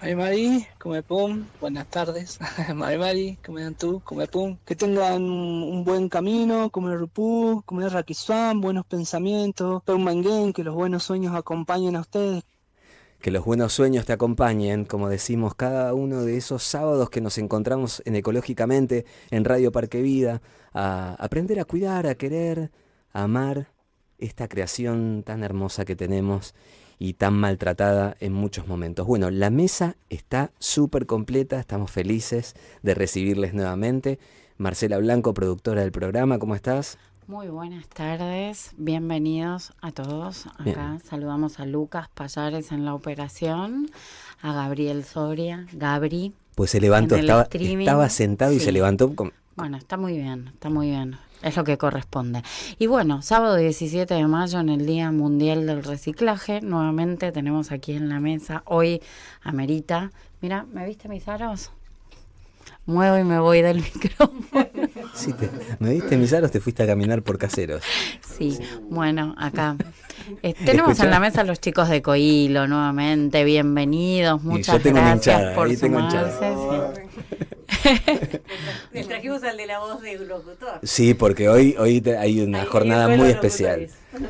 Mari Mari, come pum, buenas tardes. Mari Mari, come tú, come pum. Que tengan un buen camino, come rupú, come raquiswam, buenos pensamientos, pum manguén, que los buenos sueños acompañen a ustedes. Que los buenos sueños te acompañen, como decimos, cada uno de esos sábados que nos encontramos en Ecológicamente, en Radio Parque Vida, a aprender a cuidar, a querer, a amar esta creación tan hermosa que tenemos y tan maltratada en muchos momentos. Bueno, la mesa está súper completa, estamos felices de recibirles nuevamente. Marcela Blanco, productora del programa, ¿cómo estás? Muy buenas tardes, bienvenidos a todos. Acá Bien. saludamos a Lucas Payares en la operación, a Gabriel Soria, Gabri, Pues se levantó, en el streaming. estaba sentado y se Sí. levantó con... Bueno, está muy bien, es lo que corresponde. Y bueno, sábado 17 de mayo en el Día Mundial del Reciclaje, nuevamente tenemos aquí en la mesa, hoy amerita, mira, ¿me viste mis aros? Muevo y me voy del micrófono. Sí, me diste mis aros, te fuiste a caminar por Caseros. Sí, bueno, acá tenemos en la mesa a los chicos de Coilo nuevamente, bienvenidos, muchas yo tengo una gracias hinchada, por ahí tengo sumarse. Les trajimos al de la voz de locutor. Sí, porque hoy hay una jornada muy especial.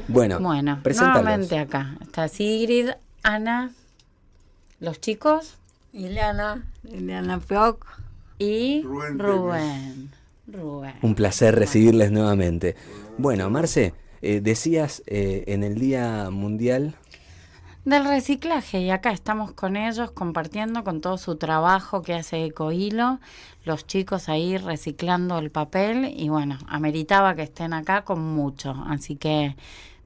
Bueno, Bueno, preséntalos. nuevamente acá está Sigrid, Ana, los chicos Ileana Fioc. y Rubén. Rubén. Un placer recibirles nuevamente. Bueno, Marce, decías en el Día Mundial... Del reciclaje, y acá estamos con ellos compartiendo con todo su trabajo que hace Ecohilo, los chicos ahí reciclando el papel y bueno, ameritaba que estén acá con mucho, así que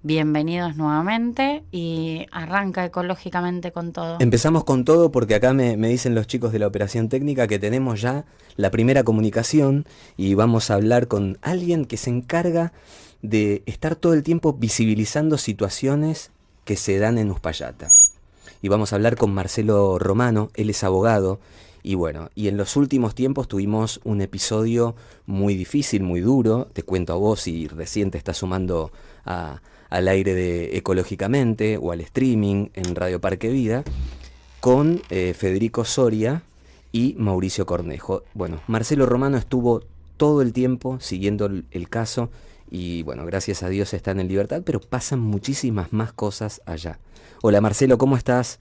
bienvenidos nuevamente y arranca Ecológicamente con todo. Empezamos con todo porque acá me dicen los chicos de la operación técnica que tenemos ya la primera comunicación y vamos a hablar con alguien que se encarga de estar todo el tiempo visibilizando situaciones que se dan en Uspallata. Y vamos a hablar con Marcelo Romano, él es abogado, y bueno, y en los últimos tiempos tuvimos un episodio muy difícil, muy duro, te cuento a vos y recién te estás sumando al aire de Ecológicamente o al streaming en Radio Parque Vida, con Federico Soria y Mauricio Cornejo. Bueno, Marcelo Romano estuvo todo el tiempo siguiendo el caso, y bueno, gracias a Dios están en libertad, pero pasan muchísimas más cosas allá. Hola Marcelo, ¿cómo estás?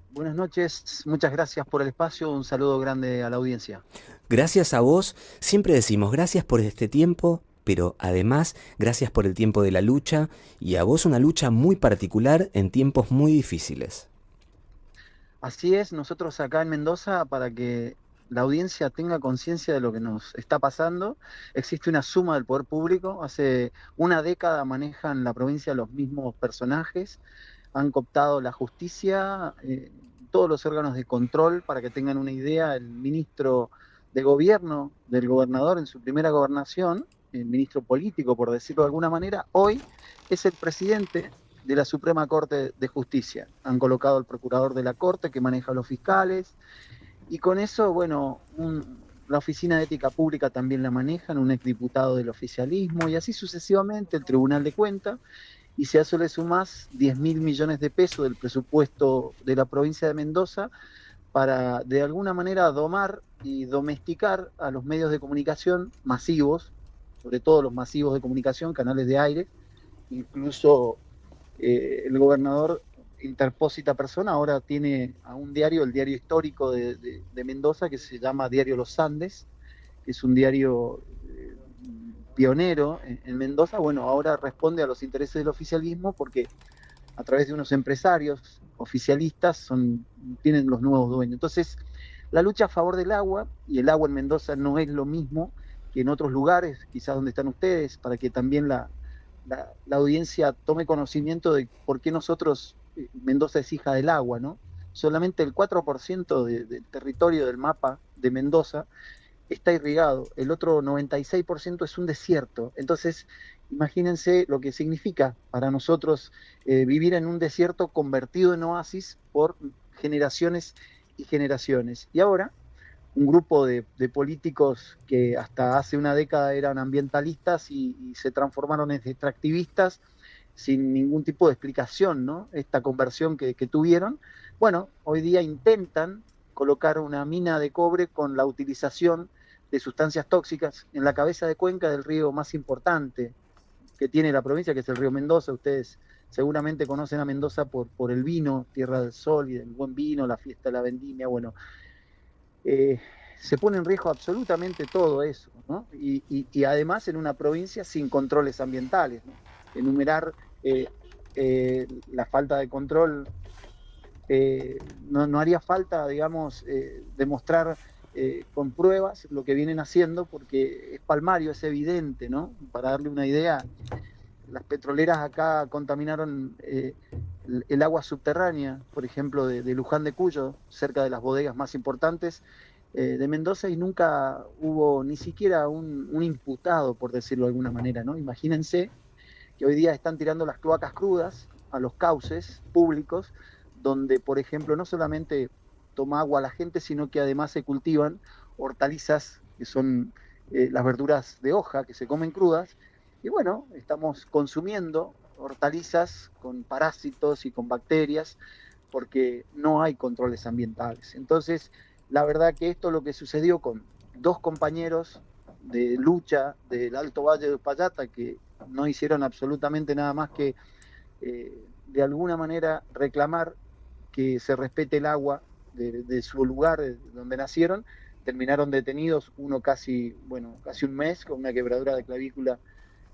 Buenas noches, muchas gracias por el espacio, un saludo grande a la audiencia. Gracias a vos, siempre decimos gracias por este tiempo, pero además gracias por el tiempo de la lucha, y a vos una lucha muy particular en tiempos muy difíciles. Así es, nosotros acá en Mendoza, para que la audiencia tenga conciencia de lo que nos está pasando, existe una suma del poder público. Hace una década manejan la provincia los mismos personajes, han cooptado la justicia, todos los órganos de control. Para que tengan una idea, el ministro de gobierno del gobernador en su primera gobernación, el ministro político, por decirlo de alguna manera, hoy es el presidente de la Suprema Corte de Justicia. Han colocado al procurador de la Corte que maneja a los fiscales, y con eso, bueno, la Oficina de Ética Pública también la manejan, un exdiputado del oficialismo, y así sucesivamente el Tribunal de Cuentas, y si a eso le sumás 10.000 millones de pesos del presupuesto de la provincia de Mendoza para de alguna manera domar y domesticar a los medios de comunicación masivos, sobre todo los masivos de comunicación, canales de aire. Incluso el gobernador interpósita persona ahora tiene a un diario, el diario histórico de Mendoza, que se llama Diario Los Andes, que es un diario pionero en Mendoza. Bueno, ahora responde a los intereses del oficialismo porque a través de unos empresarios oficialistas tienen los nuevos dueños. Entonces, la lucha a favor del agua, y el agua en Mendoza no es lo mismo que en otros lugares, quizás donde están ustedes, para que también la audiencia tome conocimiento de por qué nosotros, Mendoza es hija del agua, ¿no? Solamente el 4% del territorio del mapa de Mendoza está irrigado, el otro 96% es un desierto. Entonces, imagínense lo que significa para nosotros vivir en un desierto convertido en oasis por generaciones y generaciones. Y ahora, un grupo de políticos que hasta hace una década eran ambientalistas y se transformaron en extractivistas, sin ningún tipo de explicación, ¿no? Esta conversión que tuvieron. Bueno, hoy día intentan colocar una mina de cobre con la utilización de sustancias tóxicas en la cabeza de cuenca del río más importante que tiene la provincia, que es el río Mendoza. Ustedes seguramente conocen a Mendoza por el vino, Tierra del Sol y del buen vino, la fiesta de la vendimia. Bueno, se pone en riesgo absolutamente todo eso, ¿no? Y además en una provincia sin controles ambientales, ¿no? Enumerar la falta de control, no haría falta, digamos, demostrar con pruebas lo que vienen haciendo, porque es palmario, es evidente, ¿no? Para darle una idea, las petroleras acá contaminaron el agua subterránea, por ejemplo, de Luján de Cuyo, cerca de las bodegas más importantes de Mendoza, y nunca hubo ni siquiera un imputado, por decirlo de alguna manera, ¿no? Imagínense que hoy día están tirando las cloacas crudas a los cauces públicos, donde, por ejemplo, no solamente toma agua la gente, sino que además se cultivan hortalizas, que son las verduras de hoja que se comen crudas, y bueno, estamos consumiendo hortalizas con parásitos y con bacterias, porque no hay controles ambientales. Entonces, la verdad que esto es lo que sucedió con dos compañeros de lucha del Alto Valle de Uspallata, que no hicieron absolutamente nada más que de alguna manera reclamar que se respete el agua de su lugar donde nacieron. Terminaron detenidos, uno casi un mes, con una quebradura de clavícula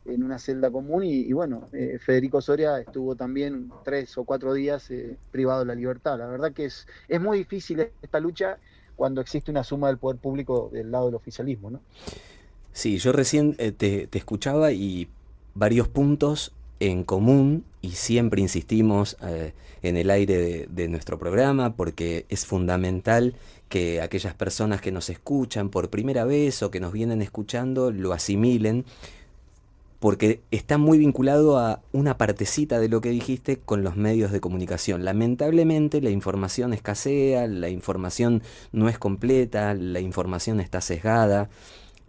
en una celda común, y bueno, Federico Soria estuvo también 3 o 4 días privado de la libertad. La verdad que es muy difícil esta lucha cuando existe una suma del poder público del lado del oficialismo, ¿no? Sí, yo recién te escuchaba y varios puntos en común, y siempre insistimos en el aire de nuestro programa, porque es fundamental que aquellas personas que nos escuchan por primera vez o que nos vienen escuchando lo asimilen, porque está muy vinculado a una partecita de lo que dijiste con los medios de comunicación. Lamentablemente la información escasea, la información no es completa, la información está sesgada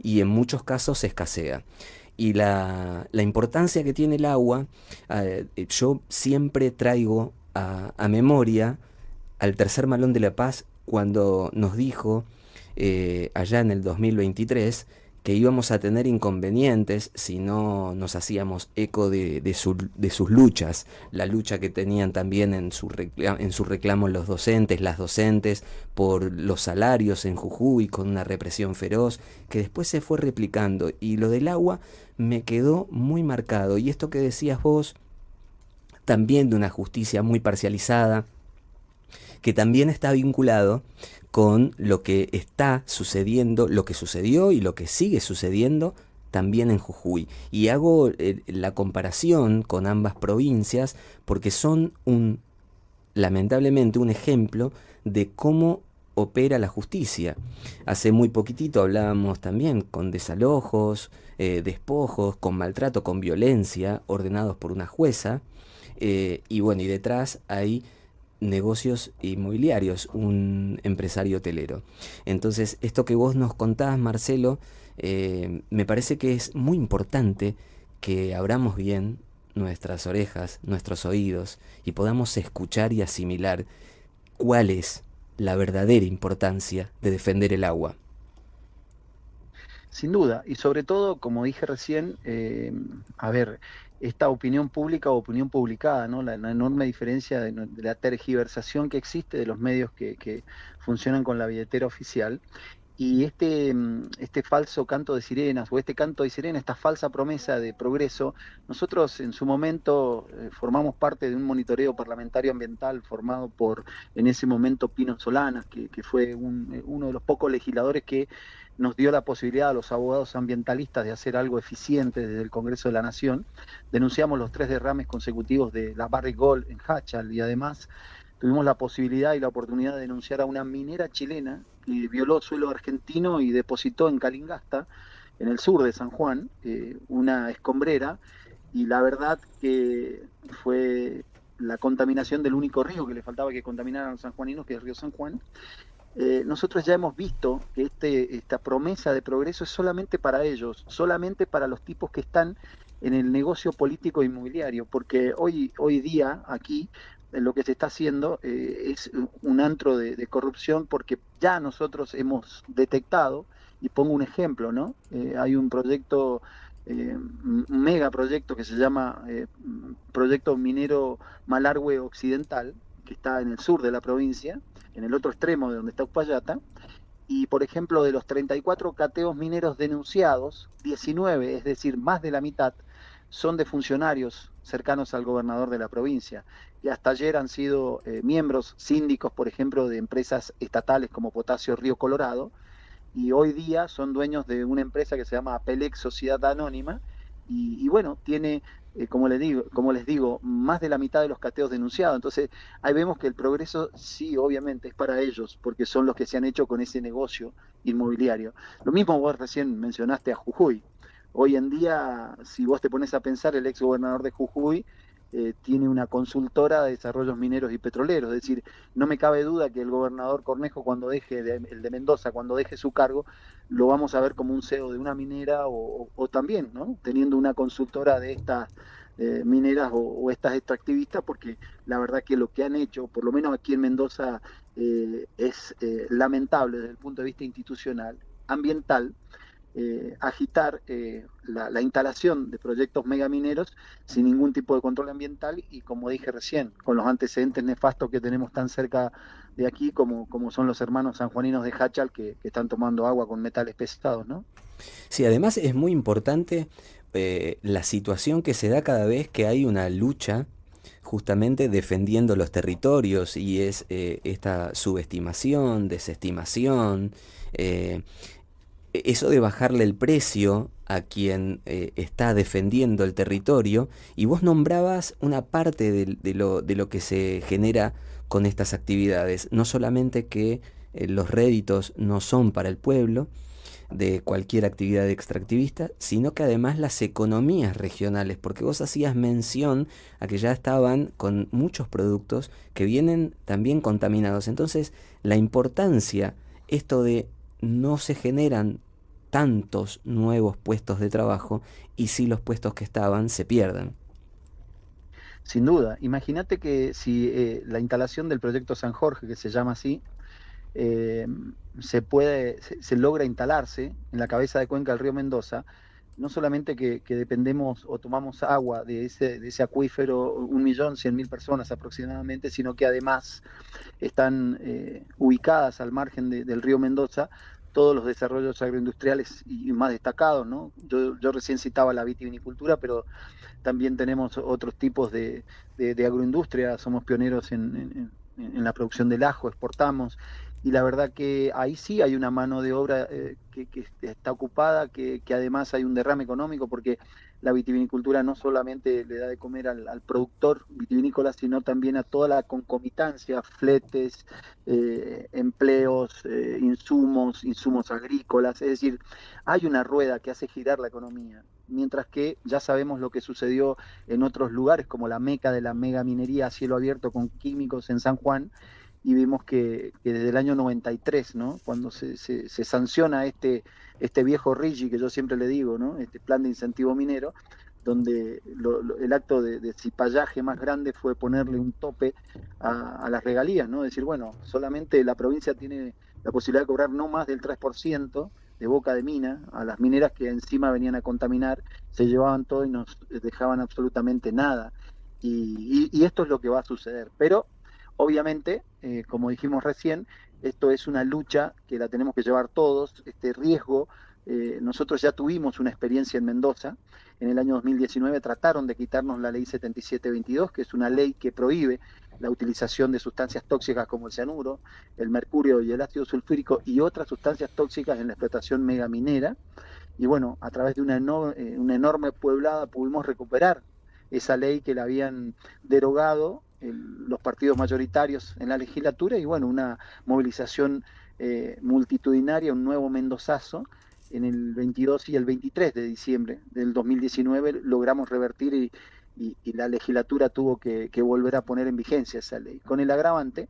y en muchos casos escasea. Y la importancia que tiene el agua, yo siempre traigo a memoria al Tercer Malón de la Paz, cuando nos dijo allá en el 2023 que íbamos a tener inconvenientes si no nos hacíamos eco de sus luchas, la lucha que tenían también en su reclamo los docentes, las docentes, por los salarios en Jujuy, con una represión feroz, que después se fue replicando. Y lo del agua me quedó muy marcado. Y esto que decías vos, también de una justicia muy parcializada, que también está vinculado con lo que está sucediendo, lo que sucedió y lo que sigue sucediendo también en Jujuy. Y hago la comparación con ambas provincias porque son lamentablemente un ejemplo de cómo opera la justicia. Hace muy poquitito hablábamos también con desalojos, despojos, con maltrato, con violencia, ordenados por una jueza, y bueno, y detrás hay negocios inmobiliarios, un empresario hotelero. Entonces, esto que vos nos contás, Marcelo, me parece que es muy importante que abramos bien nuestras orejas, nuestros oídos, y podamos escuchar y asimilar cuál es la verdadera importancia de defender el agua. Sin duda, y sobre todo, como dije recién, esta opinión pública o opinión publicada, ¿no? La enorme diferencia de la tergiversación que existe de los medios que funcionan con la billetera oficial, y este falso canto de sirenas, o este canto de sirena, esta falsa promesa de progreso. Nosotros en su momento formamos parte de un monitoreo parlamentario ambiental formado por, en ese momento, Pino Solanas, que fue uno de los pocos legisladores que nos dio la posibilidad a los abogados ambientalistas de hacer algo eficiente desde el Congreso de la Nación. Denunciamos los 3 derrames consecutivos de la Barrick Gold en Hachal, y además tuvimos la posibilidad y la oportunidad de denunciar a una minera chilena que violó suelo argentino y depositó en Calingasta, en el sur de San Juan, una escombrera, y la verdad que fue la contaminación del único río que le faltaba que contaminaran a los sanjuaninos, que es el río San Juan. Nosotros ya hemos visto que esta promesa de progreso es solamente para ellos, solamente para los tipos que están en el negocio político inmobiliario, porque hoy día aquí lo que se está haciendo es un antro de corrupción, porque ya nosotros hemos detectado, y pongo un ejemplo, ¿no? Hay un proyecto, un megaproyecto que se llama Proyecto Minero Malargüe Occidental, que está en el sur de la provincia, en el otro extremo de donde está Uspallata, y por ejemplo de los 34 cateos mineros denunciados, 19, es decir, más de la mitad, son de funcionarios cercanos al gobernador de la provincia, y hasta ayer han sido miembros síndicos, por ejemplo, de empresas estatales como Potasio Río Colorado, y hoy día son dueños de una empresa que se llama Apelex Sociedad Anónima, y bueno, tiene, como les digo, más de la mitad de los cateos denunciados. Entonces, ahí vemos que el progreso sí, obviamente, es para ellos, porque son los que se han hecho con ese negocio inmobiliario. Lo mismo vos recién mencionaste a Jujuy. Hoy en día, si vos te pones a pensar, el ex gobernador de Jujuy tiene una consultora de desarrollos mineros y petroleros, es decir, no me cabe duda que el gobernador Cornejo, cuando el de Mendoza, cuando deje su cargo, lo vamos a ver como un CEO de una minera o también, ¿no? Teniendo una consultora de estas mineras o estas extractivistas, porque la verdad que lo que han hecho, por lo menos aquí en Mendoza, es lamentable desde el punto de vista institucional, ambiental, agitar la instalación de proyectos megamineros sin ningún tipo de control ambiental y, como dije recién, con los antecedentes nefastos que tenemos tan cerca de aquí como son los hermanos sanjuaninos de Hachal que están tomando agua con metales pesados, ¿no? Sí, además es muy importante la situación que se da cada vez que hay una lucha justamente defendiendo los territorios y es esta subestimación, desestimación, eh, eso de bajarle el precio a quien está defendiendo el territorio, y vos nombrabas una parte de lo que se genera con estas actividades, no solamente que los réditos no son para el pueblo de cualquier actividad extractivista, sino que además las economías regionales, porque vos hacías mención a que ya estaban con muchos productos que vienen también contaminados. Entonces, la importancia, esto de no se generan tantos nuevos puestos de trabajo y si los puestos que estaban se pierden. Sin duda, imagínate que si la instalación del proyecto San Jorge, que se llama así, eh, se logra instalarse en la cabeza de cuenca del río Mendoza, no solamente que dependemos o tomamos agua de ese acuífero 1.100.000 personas aproximadamente, sino que además están ubicadas al margen del río Mendoza todos los desarrollos agroindustriales y más destacados, ¿no? Yo recién citaba la vitivinicultura, pero también tenemos otros tipos de agroindustria, somos pioneros en la producción del ajo, exportamos, y la verdad que ahí sí hay una mano de obra que está ocupada, que además hay un derrame económico, porque la vitivinicultura no solamente le da de comer al productor vitivinícola, sino también a toda la concomitancia, fletes, empleos, insumos agrícolas, es decir, hay una rueda que hace girar la economía, mientras que ya sabemos lo que sucedió en otros lugares, como la meca de la megaminería a cielo abierto con químicos en San Juan, y vimos que desde el año 93, ¿no? Cuando se sanciona este viejo RIGI, que yo siempre le digo, ¿no? Este plan de incentivo minero, donde el acto de cipallaje más grande fue ponerle un tope a las regalías, ¿no? Decir, bueno, solamente la provincia tiene la posibilidad de cobrar no más del 3% de boca de mina a las mineras que encima venían a contaminar, se llevaban todo y nos dejaban absolutamente nada. Y esto es lo que va a suceder. Pero, obviamente, como dijimos recién, esto es una lucha que la tenemos que llevar todos, este riesgo. Nosotros ya tuvimos una experiencia en Mendoza. En el año 2019 trataron de quitarnos la ley 7722, que es una ley que prohíbe la utilización de sustancias tóxicas como el cianuro, el mercurio y el ácido sulfúrico y otras sustancias tóxicas en la explotación megaminera. Y bueno, a través de una enorme pueblada pudimos recuperar esa ley que la habían derogado los partidos mayoritarios en la legislatura, y bueno, una movilización multitudinaria, un nuevo mendozazo. En el 22 y el 23 de diciembre del 2019 logramos revertir y la legislatura tuvo que volver a poner en vigencia esa ley, con el agravante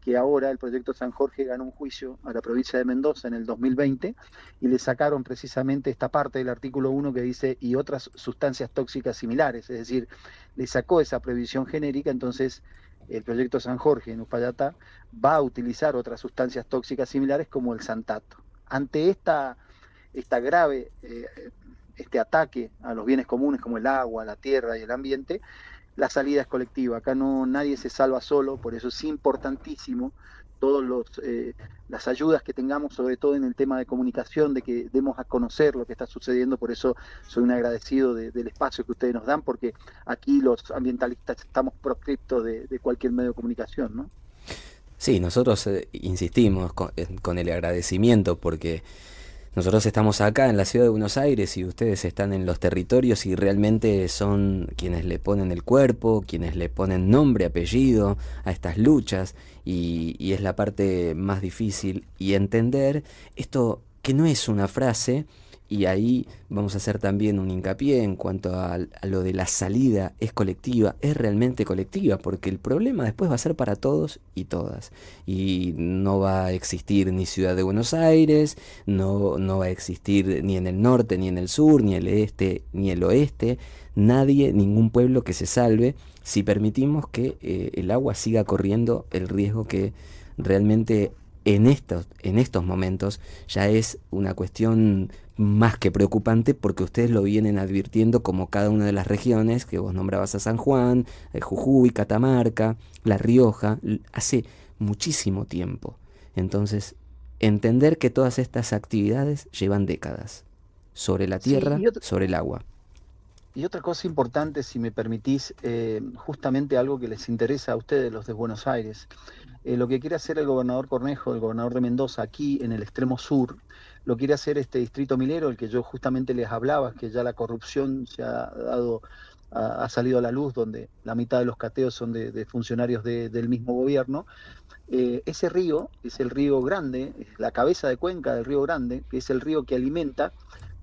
que ahora el proyecto San Jorge ganó un juicio a la provincia de Mendoza en el 2020 y le sacaron precisamente esta parte del artículo 1 que dice y otras sustancias tóxicas similares, es decir, le sacó esa prohibición genérica, entonces el proyecto San Jorge en Uspallata va a utilizar otras sustancias tóxicas similares como el santato. Ante esta grave este ataque a los bienes comunes como el agua, la tierra y el ambiente, la salida es colectiva. Acá no nadie se salva solo, por eso es importantísimo todas las ayudas que tengamos, sobre todo en el tema de comunicación, de que demos a conocer lo que está sucediendo. Por eso soy un agradecido del espacio que ustedes nos dan, porque aquí los ambientalistas estamos proscriptos de cualquier medio de comunicación, ¿no? Sí, nosotros insistimos con el agradecimiento porque nosotros estamos acá en la ciudad de Buenos Aires y ustedes están en los territorios y realmente son quienes le ponen el cuerpo, quienes le ponen nombre, apellido a estas luchas y es la parte más difícil y entender esto que no es una frase. Y ahí vamos a hacer también un hincapié en cuanto a lo de la salida es colectiva, es realmente colectiva, porque el problema después va a ser para todos y todas. Y no va a existir ni Ciudad de Buenos Aires, no va a existir ni en el norte, ni en el sur, ni el este, ni el oeste, nadie, ningún pueblo que se salve si permitimos que el agua siga corriendo el riesgo que realmente en estos momentos ya es una cuestión más que preocupante porque ustedes lo vienen advirtiendo como cada una de las regiones que vos nombrabas a San Juan, Jujuy, Catamarca, La Rioja, hace muchísimo tiempo. Entonces, entender que todas estas actividades llevan décadas sobre la tierra, sí, sobre el agua. Y otra cosa importante, si me permitís, justamente algo que les interesa a ustedes, los de Buenos Aires, lo que quiere hacer el gobernador Cornejo, el gobernador de Mendoza, aquí en el extremo sur, lo quiere hacer este distrito minero, el que yo justamente les hablaba, que ya la corrupción se ha salido a la luz, donde la mitad de los cateos son de funcionarios del mismo gobierno. Ese río es el río Grande, la cabeza de cuenca del río Grande, que es el río que alimenta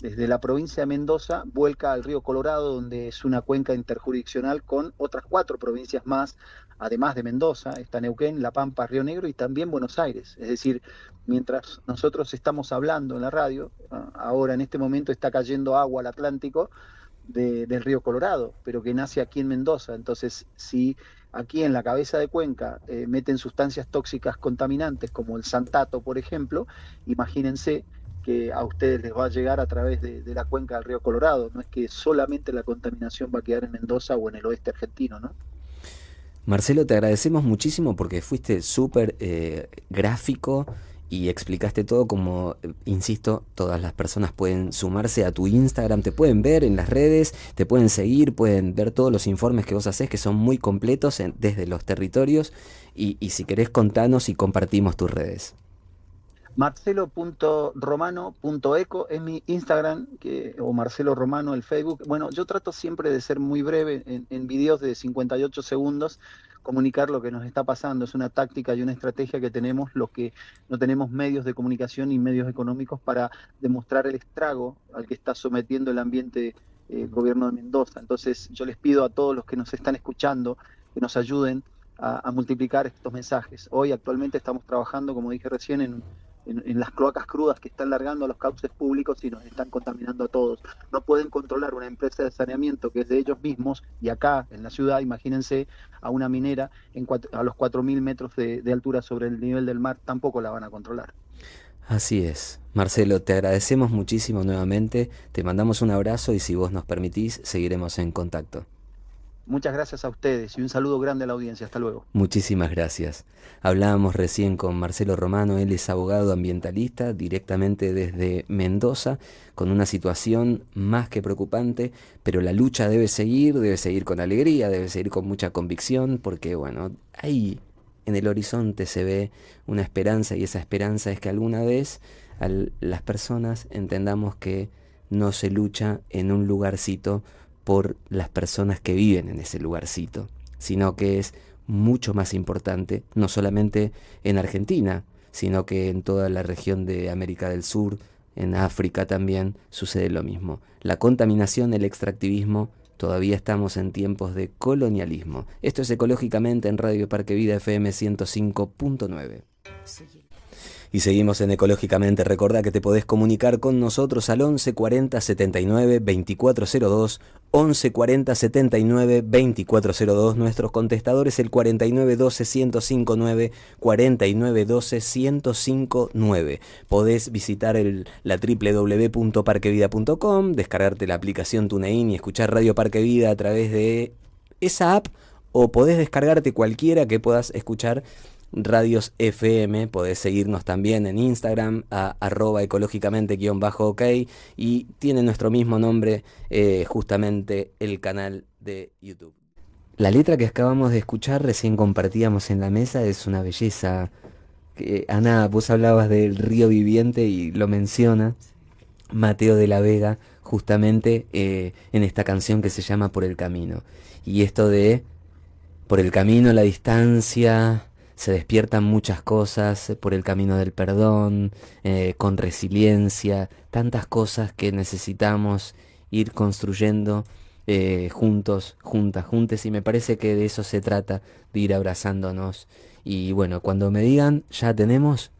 desde la provincia de Mendoza, vuelca al río Colorado, donde es una cuenca interjurisdiccional con otras 4 provincias más, además de Mendoza, está Neuquén, La Pampa, Río Negro y también Buenos Aires. Es decir, mientras nosotros estamos hablando en la radio, ahora en este momento está cayendo agua al Atlántico del río Colorado, pero que nace aquí en Mendoza. Entonces, si aquí en la cabeza de cuenca meten sustancias tóxicas contaminantes como el santato, por ejemplo, imagínense que a ustedes les va a llegar a través de la cuenca del río Colorado. No es que solamente la contaminación va a quedar en Mendoza o en el oeste argentino, ¿no? Marcelo, te agradecemos muchísimo porque fuiste súper gráfico y explicaste todo como, insisto, todas las personas pueden sumarse a tu Instagram, te pueden ver en las redes, te pueden seguir, pueden ver todos los informes que vos hacés que son muy completos desde los territorios y si querés contanos y compartimos tus redes. Marcelo.romano.eco es mi Instagram, o Marcelo Romano el Facebook. Bueno, yo trato siempre de ser muy breve en videos de 58 segundos, comunicar lo que nos está pasando. Es una táctica y una estrategia que tenemos los que no tenemos medios de comunicación y medios económicos para demostrar el estrago al que está sometiendo el ambiente el gobierno de Mendoza. Entonces yo les pido a todos los que nos están escuchando que nos ayuden a multiplicar estos mensajes. Hoy actualmente estamos trabajando, como dije recién, en las cloacas crudas que están largando a los cauces públicos y nos están contaminando a todos. No pueden controlar una empresa de saneamiento que es de ellos mismos, y acá en la ciudad, imagínense a una minera a los 4.000 metros de altura sobre el nivel del mar, tampoco la van a controlar. Así es. Marcelo, te agradecemos muchísimo nuevamente, te mandamos un abrazo y si vos nos permitís, seguiremos en contacto. Muchas gracias a ustedes y un saludo grande a la audiencia. Hasta luego. Muchísimas gracias. Hablábamos recién con Marcelo Romano, él es abogado ambientalista directamente desde Mendoza, con una situación más que preocupante, pero la lucha debe seguir con alegría, debe seguir con mucha convicción, porque bueno, ahí en el horizonte se ve una esperanza y esa esperanza es que alguna vez las personas entendamos que no se lucha en un lugarcito por las personas que viven en ese lugarcito, sino que es mucho más importante, no solamente en Argentina, sino que en toda la región de América del Sur, en África también sucede lo mismo. La contaminación, el extractivismo Todavía estamos en tiempos de colonialismo. Esto es Ecológicamente en Radio Parque Vida FM 105.9. Y seguimos en Ecológicamente. Recordá que te podés comunicar con nosotros al 11 40 79 2402, 11 40 79 2402. Nuestros contestadores el 49 12 1059, 49 12 1059. Podés visitar la www.parquevida.com, descargarte la aplicación TuneIn y escuchar Radio Parque Vida a través de esa app, o podés descargarte cualquiera que puedas escuchar radios FM. Podés seguirnos también en Instagram a @ecológicamente_ok, y tiene nuestro mismo nombre justamente el canal de YouTube. La letra que acabamos de escuchar, recién compartíamos en la mesa, es una belleza. Ana, vos hablabas del río viviente y lo menciona Mateo de la Vega justamente en esta canción que se llama Por el Camino. Y esto de por el camino, la distancia, se despiertan muchas cosas, por el camino del perdón, con resiliencia, tantas cosas que necesitamos ir construyendo juntos, juntes, y me parece que de eso se trata, de ir abrazándonos. Y bueno, cuando me digan, ya tenemos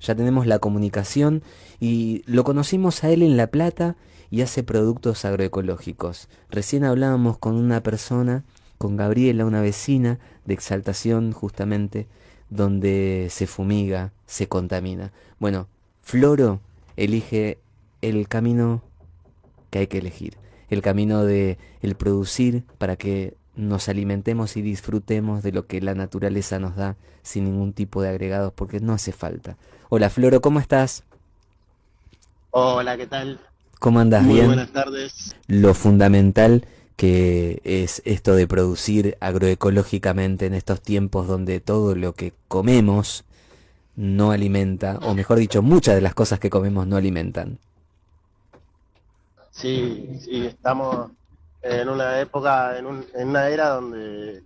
la comunicación, y lo conocimos a él en La Plata y hace productos agroecológicos. Recién hablábamos con una persona, con Gabriela, una vecina de Exaltación justamente, donde se fumiga, se contamina. Bueno, Floro elige el camino que hay que elegir, el camino de el producir para que nos alimentemos y disfrutemos de lo que la naturaleza nos da sin ningún tipo de agregados, porque no hace falta. Hola Floro, ¿cómo estás? Hola, ¿qué tal? ¿Cómo andas? Muy ¿Bien? buenas tardes. Lo fundamental que es esto de producir agroecológicamente en estos tiempos donde todo lo que comemos no alimenta, o mejor dicho, muchas de las cosas que comemos no alimentan. Sí, estamos en una época, en una era donde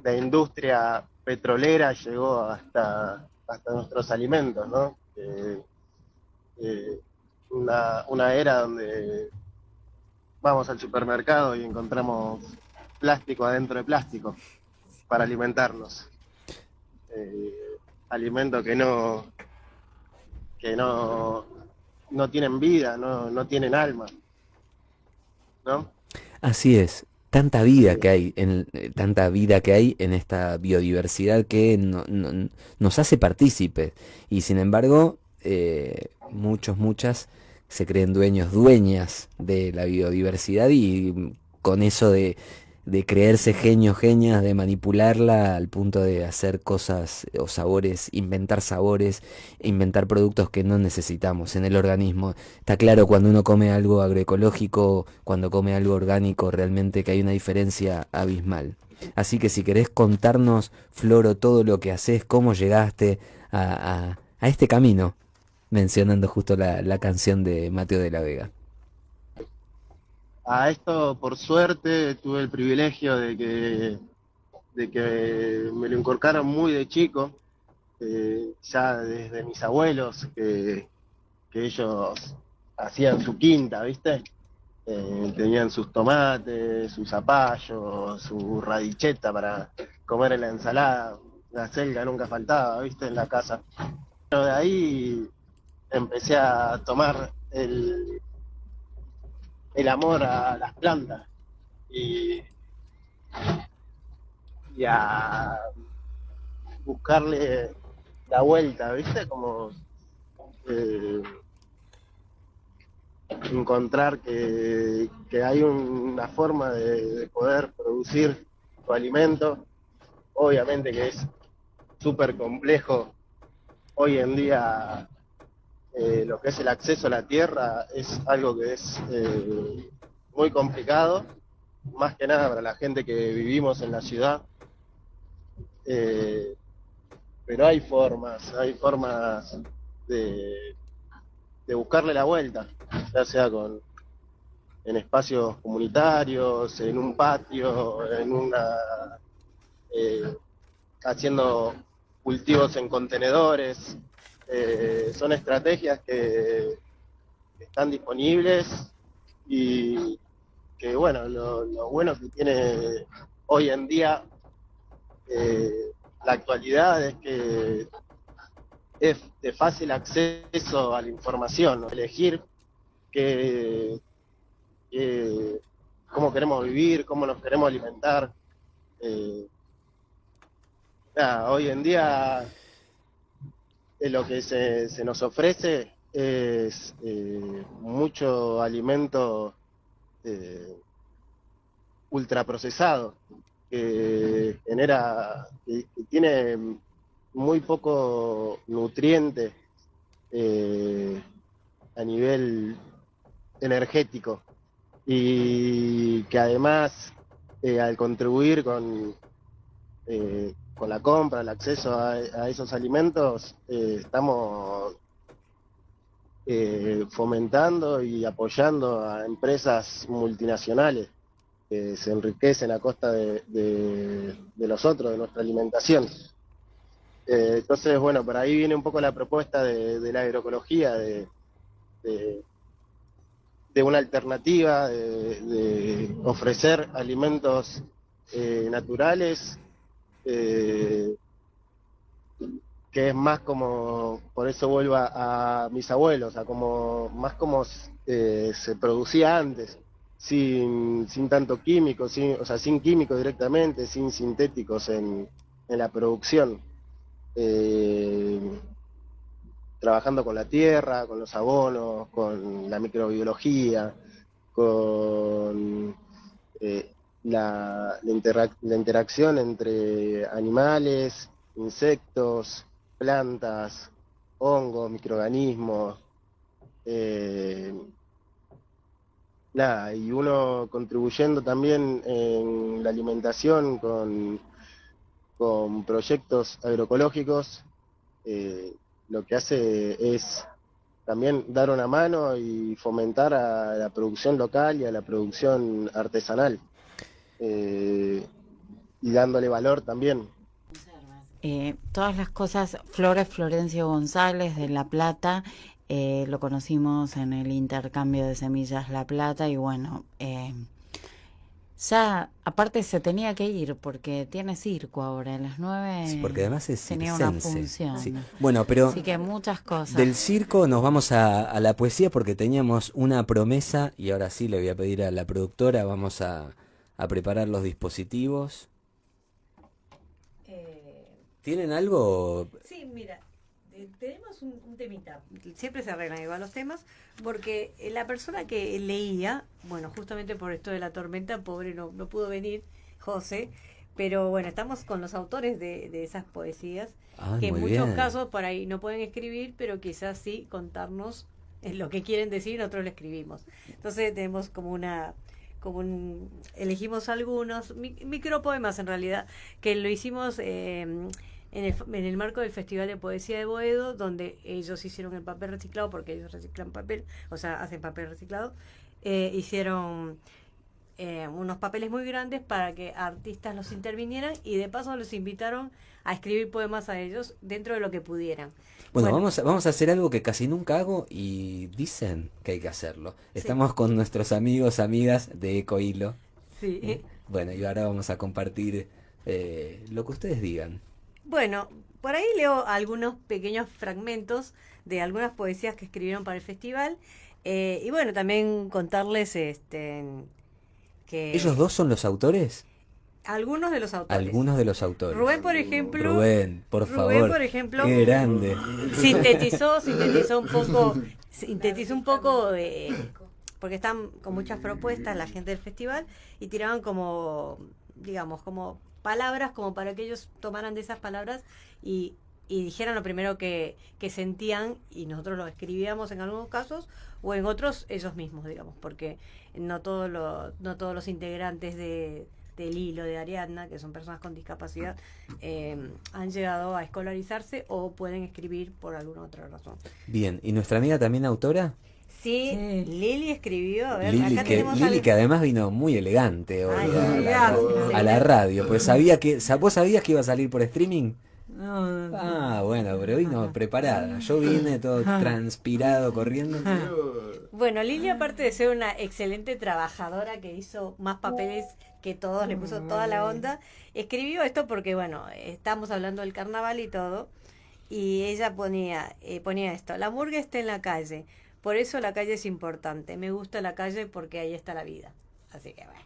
la industria petrolera llegó hasta nuestros alimentos, ¿no? Una era donde vamos al supermercado y encontramos plástico adentro de plástico para alimentarnos. Alimentos que no tienen vida, no tienen alma, ¿no? Así es, tanta vida que hay en esta biodiversidad que nos hace partícipes, y sin embargo muchas se creen dueñas de la biodiversidad, y con eso de creerse genias, de manipularla al punto de hacer cosas o sabores, inventar productos que no necesitamos en el organismo. Está claro, cuando uno come algo agroecológico, cuando come algo orgánico, realmente que hay una diferencia abismal. Así que si querés contarnos, Floro, todo lo que haces, cómo llegaste a este camino, mencionando justo la canción de Mateo de la Vega. A esto, por suerte, tuve el privilegio de que me lo inculcaron muy de chico, ya desde mis abuelos, que ellos hacían su quinta, ¿viste? Tenían sus tomates, sus zapallos, su radicheta para comer en la ensalada. La selga nunca faltaba, ¿viste? En la casa. Pero de ahí empecé a tomar el amor a las plantas y a buscarle la vuelta, ¿viste? Como encontrar que hay una forma de poder producir tu alimento. Obviamente que es súper complejo hoy en día. Lo que es el acceso a la tierra es algo que es muy complicado, más que nada para la gente que vivimos en la ciudad, pero hay formas de buscarle la vuelta, ya sea en espacios comunitarios, en un patio, haciendo cultivos en contenedores. Son estrategias que están disponibles y que bueno, lo bueno que tiene hoy en día la actualidad es que es de fácil acceso a la información, ¿no? Elegir qué, cómo queremos vivir, cómo nos queremos alimentar. Hoy en día lo que se nos ofrece es mucho alimento ultraprocesado que tiene muy poco nutriente a nivel energético y que además al contribuir con la compra, el acceso a esos alimentos, estamos fomentando y apoyando a empresas multinacionales que se enriquecen a costa de los otros, de nuestra alimentación. Entonces, bueno, por ahí viene un poco la propuesta de la agroecología, de una alternativa, de ofrecer alimentos naturales, que es más como, por eso vuelvo a mis abuelos, más como se producía antes, sin tanto químico, sin químicos directamente, sin sintéticos en la producción. Trabajando con la tierra, con los abonos, con la microbiología, con la interacción entre animales, insectos, plantas, hongos, microorganismos, y uno contribuyendo también en la alimentación con proyectos agroecológicos, lo que hace es también dar una mano y fomentar a la producción local y a la producción artesanal, y dándole valor también. Todas las cosas, Flores Florencio González de La Plata, lo conocimos en el intercambio de semillas La Plata y bueno, ya aparte se tenía que ir porque tiene circo ahora a las 9. Sí, porque además es tenía circense. una función. Sí. Bueno, pero así que muchas cosas. Del circo nos vamos a la poesía porque teníamos una promesa y ahora sí le voy a pedir a la productora, vamos a preparar los dispositivos. ¿Tienen algo? Sí, mira, tenemos un temita. Siempre se arreglan igual los temas, porque la persona que leía, bueno, justamente por esto de la tormenta, pobre, no pudo venir, José, pero bueno, estamos con los autores de esas poesías, que en muchos casos por ahí no pueden escribir, pero quizás sí contarnos lo que quieren decir y nosotros lo escribimos. Entonces tenemos elegimos algunos micropoemas en realidad, que lo hicimos en el marco del Festival de Poesía de Boedo, donde ellos hicieron el papel reciclado, porque ellos reciclan papel, o sea, hacen papel reciclado. Hicieron unos papeles muy grandes para que artistas los intervinieran y de paso los invitaron a escribir poemas a ellos dentro de lo que pudieran. Bueno, vamos a hacer algo que casi nunca hago y dicen que hay que hacerlo. Estamos con nuestros amigos, amigas de Ecohilo. Sí. Bueno, y ahora vamos a compartir lo que ustedes digan. Bueno, por ahí leo algunos pequeños fragmentos de algunas poesías que escribieron para el festival. Y bueno, también contarles que... ¿Ellos dos son los autores? Algunos de los autores. Algunos de los autores. Rubén, por ejemplo. Rubén, por favor. Rubén, por ejemplo. Qué grande. Sintetizó un poco, porque están con muchas propuestas la gente del festival y tiraban como, digamos, como palabras, como para que ellos tomaran de esas palabras y dijeran lo primero que sentían, y nosotros lo escribíamos en algunos casos, o en otros ellos mismos, digamos, porque no todos los integrantes del hilo de Ariadna, que son personas con discapacidad, han llegado a escolarizarse o pueden escribir por alguna otra razón. Bien, ¿y nuestra amiga también autora? Sí, Lili escribió, a ver, Lili, acá tenemos que además vino muy elegante hoy Ay, a la radio, pues ¿vos sabías que iba a salir por streaming? Ah, bueno, pero vino preparada. Yo vine todo transpirado, corriendo. Bueno, Lili, aparte de ser una excelente trabajadora que hizo más papeles que todos, le puso toda la onda, escribió esto porque, bueno, estamos hablando del carnaval y todo, y ella ponía esto: la murga está en la calle, por eso la calle es importante, me gusta la calle porque ahí está la vida. Así que, bueno,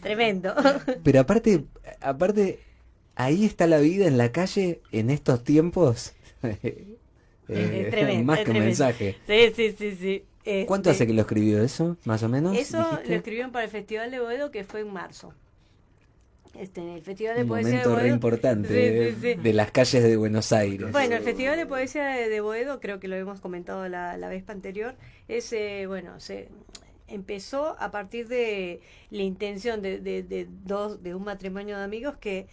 tremendo. Pero aparte, ahí está la vida en la calle en estos tiempos. Es tremendo, Más es que un tremendo. mensaje. Sí. ¿Cuánto hace que lo escribió eso, más o menos? Eso dijiste? lo escribieron para el Festival de Boedo, que fue en marzo. En el Festival de Un Poesía de momento re Boedo. importante Sí. de las calles de Buenos Aires. Bueno, el Festival de Poesía de Boedo, creo que lo hemos comentado la vez anterior, se empezó a partir de la intención de un matrimonio de amigos que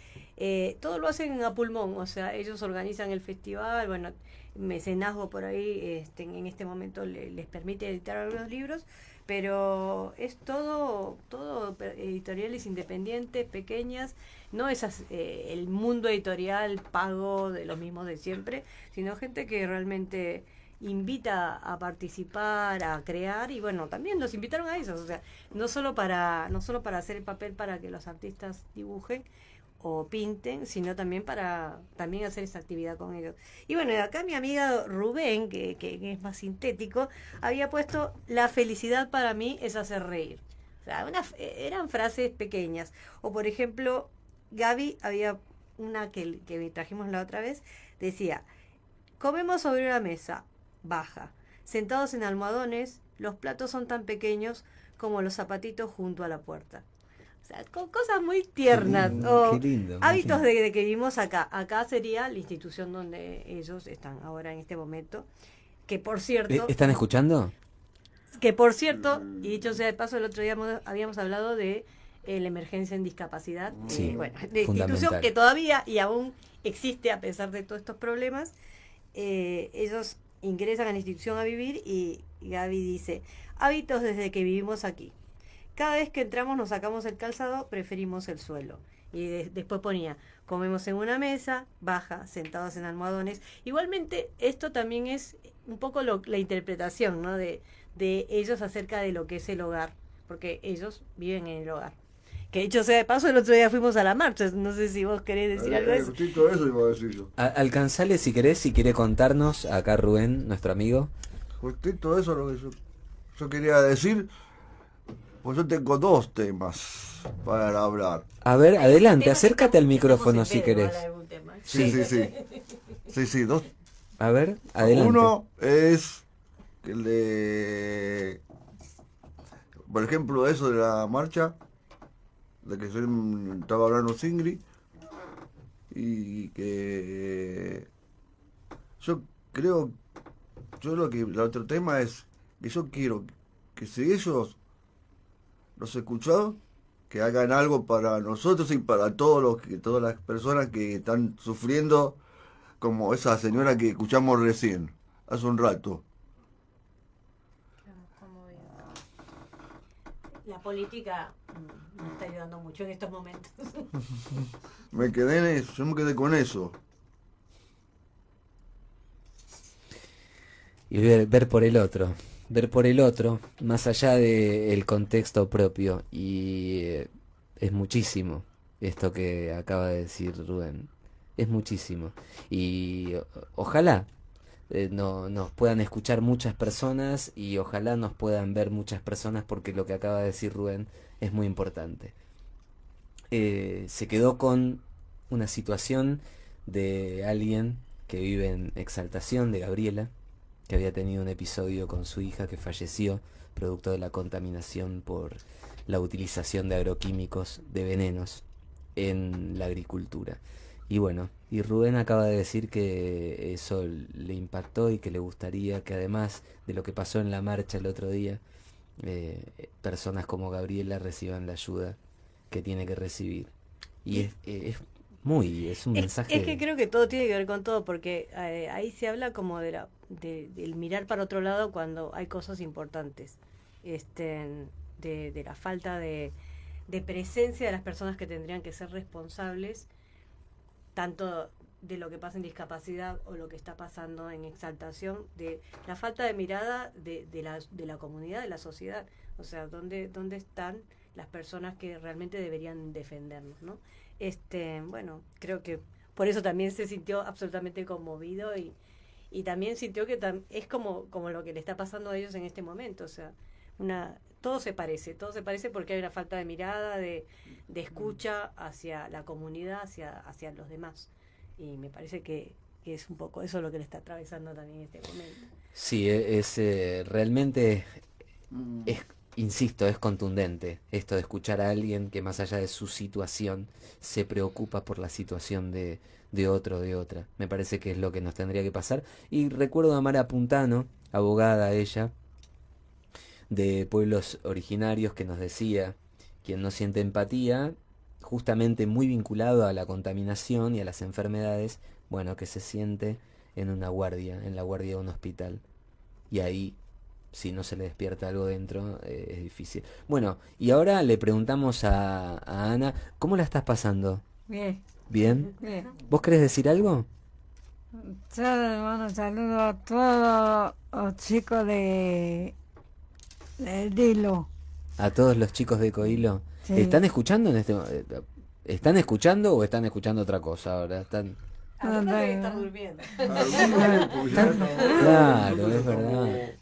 todo lo hacen a pulmón, o sea, ellos organizan el festival, bueno, mecenazgo por ahí, en este momento les permite editar algunos libros, pero es todo editoriales independientes, pequeñas, no esas el mundo editorial pago de los mismos de siempre, sino gente que realmente invita a participar, a crear, y bueno, también los invitaron a ellos, o sea, no solo para hacer el papel para que los artistas dibujen o pinten, sino también para hacer esa actividad con ellos. Y bueno, acá mi amiga Rubén, que es más sintético, había puesto: la felicidad para mí es hacer reír. O sea, eran frases pequeñas. O por ejemplo, Gaby había una que trajimos la otra vez, decía: comemos sobre una mesa baja, sentados en almohadones, los platos son tan pequeños como los zapatitos junto a la puerta. O sea, con cosas muy tiernas. Qué lindo. Hábitos de que vivimos acá. Acá sería la institución donde ellos están ahora en este momento. Que por cierto, ¿Están escuchando? y dicho sea de paso, el otro día habíamos hablado de la emergencia en discapacidad. Sí, de institución fundamental. que todavía y aún existe a pesar de todos estos problemas. Ellos ingresan a la institución a vivir, y Gaby dice: hábitos desde que vivimos aquí. Cada vez que entramos nos sacamos el calzado, preferimos el suelo. Y después ponía: comemos en una mesa baja, sentados en almohadones. Igualmente, esto también es un poco la interpretación, ¿no?, de ellos acerca de lo que es el hogar, porque ellos viven en el hogar. Que dicho sea de paso, el otro día fuimos a la marcha, no sé si vos querés decir algo de eso. Justito eso iba a decir yo. Alcanzale si querés, si quiere contarnos, acá Rubén, nuestro amigo. Justito eso es lo que yo quería decir. Pues yo tengo 2 temas para hablar. A ver, adelante, Temas acércate al estamos micrófono en si pedo, querés. ahora algún tema. Sí, 2. A ver, adelante. Uno es por ejemplo, eso de la marcha, de que estaba hablando Singri, y que yo creo, el otro tema es que yo quiero que si ellos los escucharon, que hagan algo para nosotros y para todas las personas que están sufriendo, como esa señora que escuchamos recién, hace un rato. La política no está ayudando mucho en estos momentos. Yo me quedé con eso. Y ver por el otro, más allá del contexto propio. Y es muchísimo esto que acaba de decir Rubén. Es muchísimo. Y ojalá nos puedan escuchar muchas personas, y ojalá nos puedan ver muchas personas, porque lo que acaba de decir Rubén es muy importante. Se quedó con una situación de alguien que vive en Exaltación, de Gabriela, que había tenido un episodio con su hija que falleció producto de la contaminación por la utilización de agroquímicos, de venenos en la agricultura. Y bueno, y Rubén acaba de decir que eso le impactó y que le gustaría que, además de lo que pasó en la marcha el otro día, personas como Gabriela reciban la ayuda que tiene que recibir. Y es un mensaje. Es que creo que todo tiene que ver con todo, porque ahí se habla como del mirar para otro lado cuando hay cosas importantes, de la falta de presencia de las personas que tendrían que ser responsables, tanto de lo que pasa en discapacidad o lo que está pasando en exaltación, de la falta de mirada de la comunidad, de la sociedad. O sea, ¿dónde están las personas que realmente deberían defendernos, ¿no? Bueno, creo que por eso también se sintió absolutamente conmovido y también sintió que es como lo que le está pasando a ellos en este momento. O sea, todo se parece porque hay una falta de mirada, de escucha hacia la comunidad, hacia los demás. Y me parece que es un poco eso lo que le está atravesando también en este momento. Sí, realmente insisto, es contundente esto de escuchar a alguien que más allá de su situación se preocupa por la situación de otro, de otra. Me parece que es lo que nos tendría que pasar. Y recuerdo a Mara Puntano, abogada ella, de pueblos originarios, que nos decía, quien no siente empatía, justamente muy vinculado a la contaminación y a las enfermedades, bueno, que se siente en una guardia, en la guardia de un hospital. Y ahí, si no se le despierta algo dentro, es difícil. Bueno, y ahora le preguntamos a Ana, ¿cómo la estás pasando? Bien, ¿Bien? bien. ¿Vos querés decir algo? Yo le mando saludos a todos los chicos del Dilo. A todos los chicos de Coilo. Sí. ¿Están escuchando en este ¿Están escuchando o están escuchando otra cosa ahora? ¿Están... Algunos deben estar durmiendo. Claro, es verdad.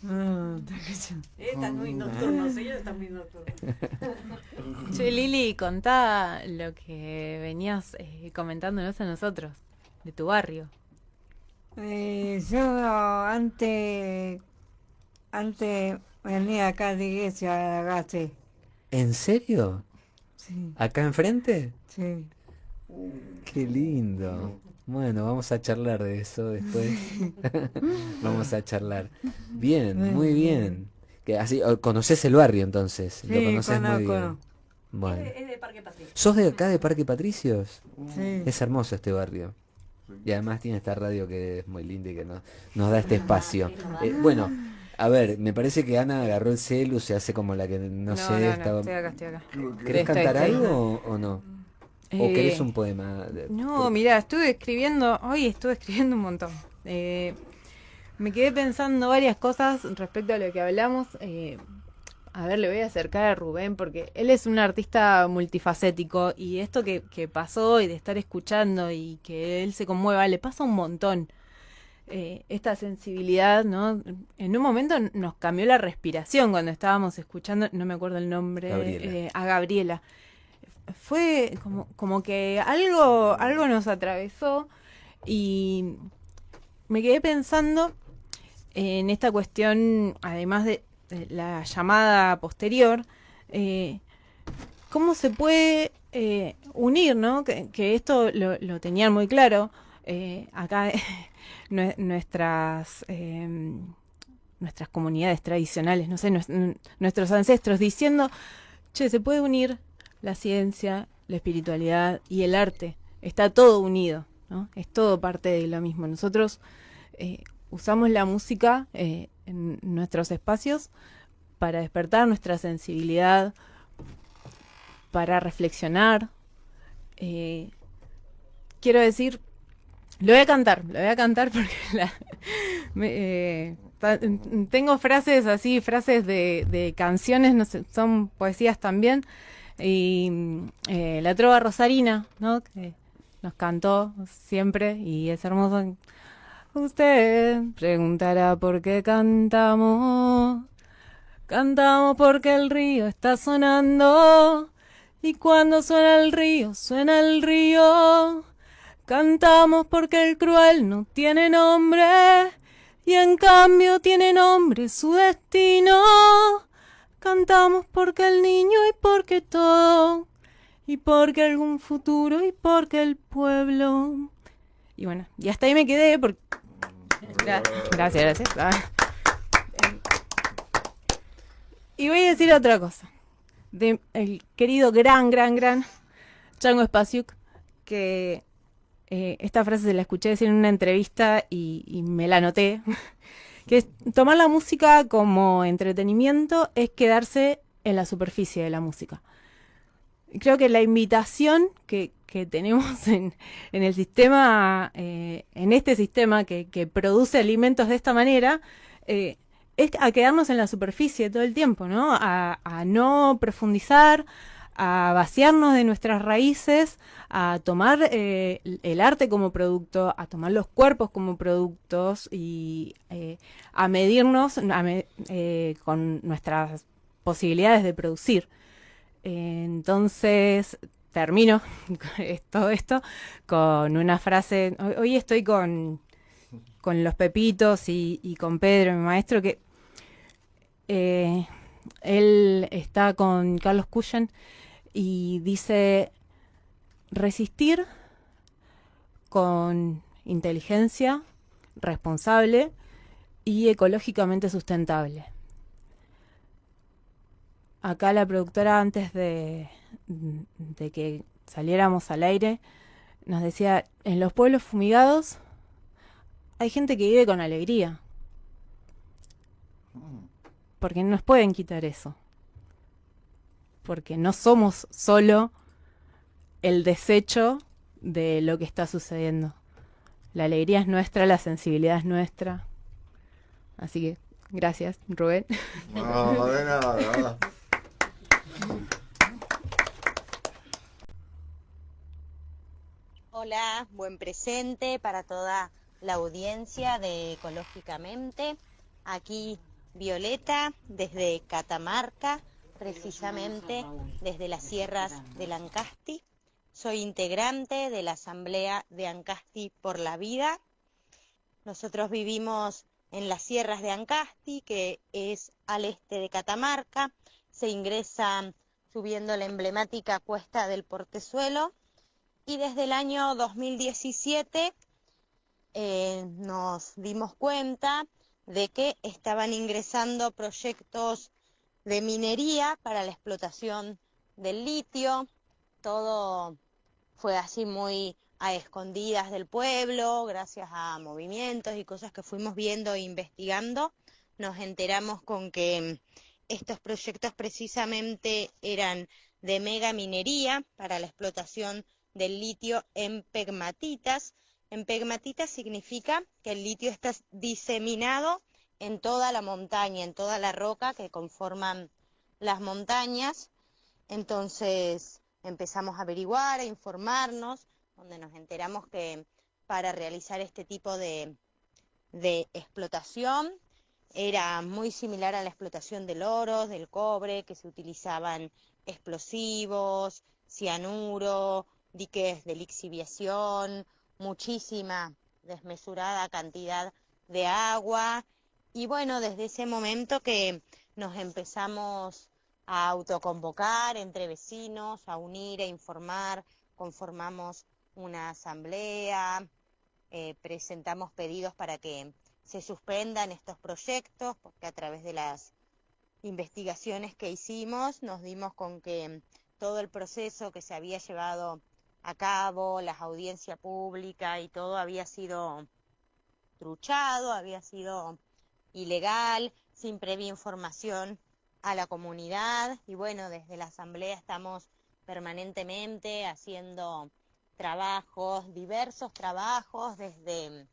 Están muy nocturnos, ellos están muy nocturnos. Che, Lili, contá lo que venías comentándonos a nosotros, de tu barrio. Yo antes venía acá de iglesia a la Gase. ¿En serio? Sí, ¿Acá enfrente? sí. Qué lindo. Bueno, vamos a charlar de eso después. Vamos a charlar. Bien, muy bien. Que así, ¿conocés el barrio entonces? ¿Lo Sí, conoces muy conozco. bien? Bueno. Es de Parque Patricio. ¿Sos de acá de Parque Patricios? Sí. Es hermoso este barrio. Y además tiene esta radio que es muy linda y que nos da este espacio. Bueno, a ver, me parece que Ana agarró el celu, se hace como la que no sé, estaba... estoy acá. ¿Querés Estoy. cantar algo o no? ¿O querés un poema? No, mirá, estuve escribiendo un montón. Me quedé pensando varias cosas respecto a lo que hablamos. A ver, le voy a acercar a Rubén porque él es un artista multifacético y esto que pasó y de estar escuchando y que él se conmueva, le pasa un montón. Esta sensibilidad, ¿no? En un momento nos cambió la respiración cuando estábamos escuchando, no me acuerdo el nombre, Gabriela. A Gabriela. Fue como que algo nos atravesó y me quedé pensando en esta cuestión, además de la llamada posterior, cómo se puede unir, ¿no? Que esto lo tenían muy claro acá nuestras comunidades tradicionales, no sé, nuestros ancestros diciendo, che, se puede unir la ciencia, la espiritualidad y el arte. Está todo unido, ¿no? Es todo parte de lo mismo. Nosotros usamos la música en nuestros espacios para despertar nuestra sensibilidad, para reflexionar. Quiero decir, lo voy a cantar porque tengo frases así, frases de canciones, no sé, son poesías también. Y la trova rosarina, ¿no? Que nos cantó siempre y es hermoso. Usted preguntará por qué cantamos. Cantamos porque el río está sonando. Y cuando suena el río. Cantamos porque el cruel no tiene nombre. Y en cambio tiene nombre su destino. Cantamos porque el niño y porque todo, y porque algún futuro y porque el pueblo. Y bueno, y hasta ahí me quedé porque... Gracias. Y voy a decir otra cosa. De el querido gran Django Spasiuk, que esta frase se la escuché decir en una entrevista y me la anoté. Que es tomar la música como entretenimiento es quedarse en la superficie de la música. creo que la invitación que tenemos en el sistema, en este sistema que produce alimentos de esta manera, es a quedarnos en la superficie todo el tiempo, ¿no? A no profundizar, a vaciarnos de nuestras raíces, a tomar el arte como producto, a tomar los cuerpos como productos y a medirnos con nuestras posibilidades de producir. Entonces, termino todo esto con una frase. Hoy estoy con los Pepitos y con Pedro, mi maestro, que él está con Carlos Cuyen y dice: resistir con inteligencia, responsable y ecológicamente sustentable. Acá la productora, antes de que saliéramos al aire, nos decía: en los pueblos fumigados hay gente que vive con alegría, porque no nos pueden quitar eso, porque no somos solo el desecho de lo que está sucediendo. La alegría es nuestra, la sensibilidad es nuestra. Así que gracias, Rubén. No, de nada. Hola, buen presente para toda la audiencia de Ecológicamente. Aquí Violeta, desde Catamarca, precisamente desde las sierras del Ancasti. Soy integrante de la Asamblea de Ancasti por la Vida. Nosotros vivimos en las sierras de Ancasti, que es al este de Catamarca. Se ingresa subiendo la emblemática Cuesta del Portezuelo. Y desde el año 2017 nos dimos cuenta de que estaban ingresando proyectos de minería para la explotación del litio. Todo fue así muy a escondidas del pueblo, gracias a movimientos y cosas que fuimos viendo e investigando. Nos enteramos con que estos proyectos precisamente eran de mega minería para la explotación del litio en pegmatitas. En pegmatitas significa que el litio está diseminado en toda la montaña, en toda la roca que conforman las montañas. Entonces empezamos a averiguar, a informarnos, donde nos enteramos que para realizar este tipo de explotación era muy similar a la explotación del oro, del cobre, que se utilizaban explosivos, cianuro, diques de lixiviación, muchísima desmesurada cantidad de agua. Y bueno, desde ese momento que nos empezamos a autoconvocar entre vecinos, a unir, a informar, conformamos una asamblea, presentamos pedidos para que se suspendan estos proyectos, porque a través de las investigaciones que hicimos nos dimos con que todo el proceso que se había llevado a cabo, las audiencias públicas y todo había sido truchado, había sido ilegal, sin previa información a la comunidad. Y bueno, desde la asamblea estamos permanentemente haciendo trabajos, diversos trabajos, desde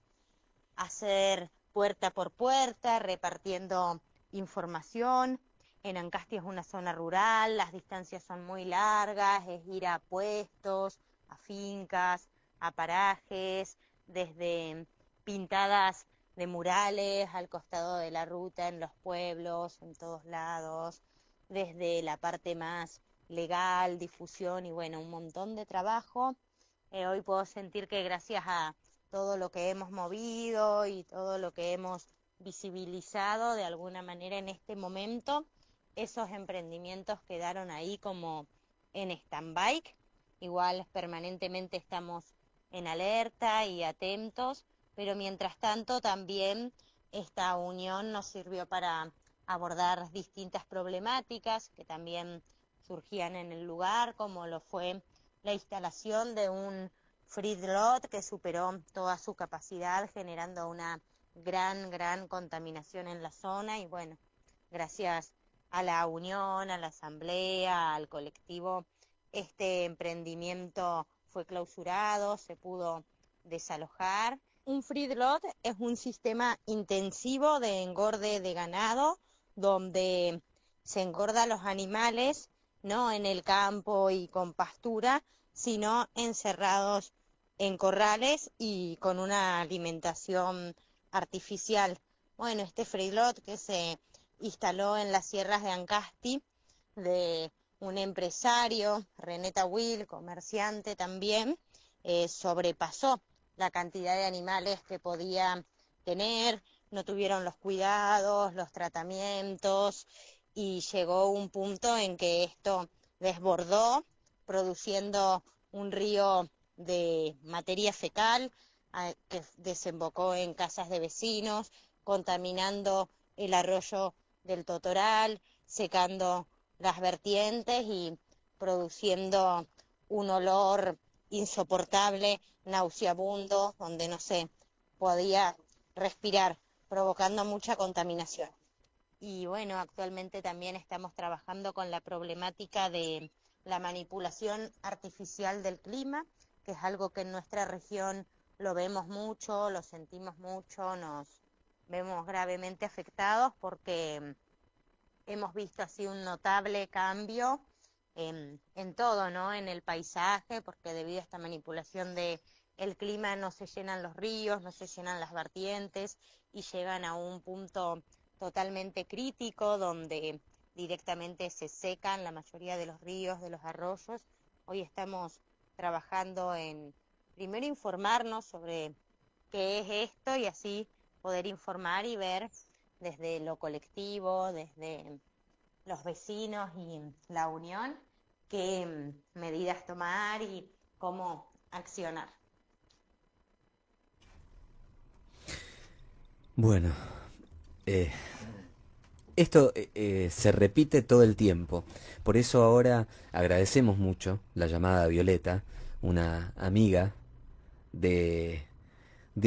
hacer puerta por puerta, repartiendo información. En Ancasti es una zona rural, las distancias son muy largas, es ir a puestos, a fincas, a parajes, desde pintadas de murales al costado de la ruta, en los pueblos, en todos lados, desde la parte más legal, difusión y bueno, un montón de trabajo. Hoy puedo sentir que gracias a todo lo que hemos movido y todo lo que hemos visibilizado de alguna manera en este momento, esos emprendimientos quedaron ahí como en stand-by. Igual permanentemente estamos en alerta y atentos, pero mientras tanto también esta unión nos sirvió para abordar distintas problemáticas que también surgían en el lugar, como lo fue la instalación de un feedlot que superó toda su capacidad, generando una gran contaminación en la zona. Y bueno, gracias a la unión, a la asamblea, al colectivo, este emprendimiento fue clausurado, se pudo desalojar. Un feedlot es un sistema intensivo de engorde de ganado, donde se engorda a los animales, no en el campo y con pastura, sino encerrados en corrales y con una alimentación artificial. Bueno, este feedlot que se instaló en las sierras de Ancasti, de un empresario, René Tawil, comerciante también, sobrepasó la cantidad de animales que podía tener, no tuvieron los cuidados, los tratamientos, y llegó un punto en que esto desbordó, produciendo un río de materia fecal que desembocó en casas de vecinos, contaminando el arroyo del Totoral, secando las vertientes y produciendo un olor insoportable, nauseabundo, donde no se podía respirar, provocando mucha contaminación. Y bueno, actualmente también estamos trabajando con la problemática de la manipulación artificial del clima, que es algo que en nuestra región lo vemos mucho, lo sentimos mucho, nos vemos gravemente afectados porque hemos visto así un notable cambio en todo, ¿no? En el paisaje, porque debido a esta manipulación del clima no se llenan los ríos, no se llenan las vertientes y llegan a un punto totalmente crítico donde directamente se secan la mayoría de los ríos, de los arroyos. Hoy estamos trabajando en primero informarnos sobre qué es esto y así poder informar y ver desde lo colectivo, desde los vecinos y la unión, qué medidas tomar y cómo accionar. Bueno, esto se repite todo el tiempo. Por eso ahora agradecemos mucho la llamada a Violeta, una amiga de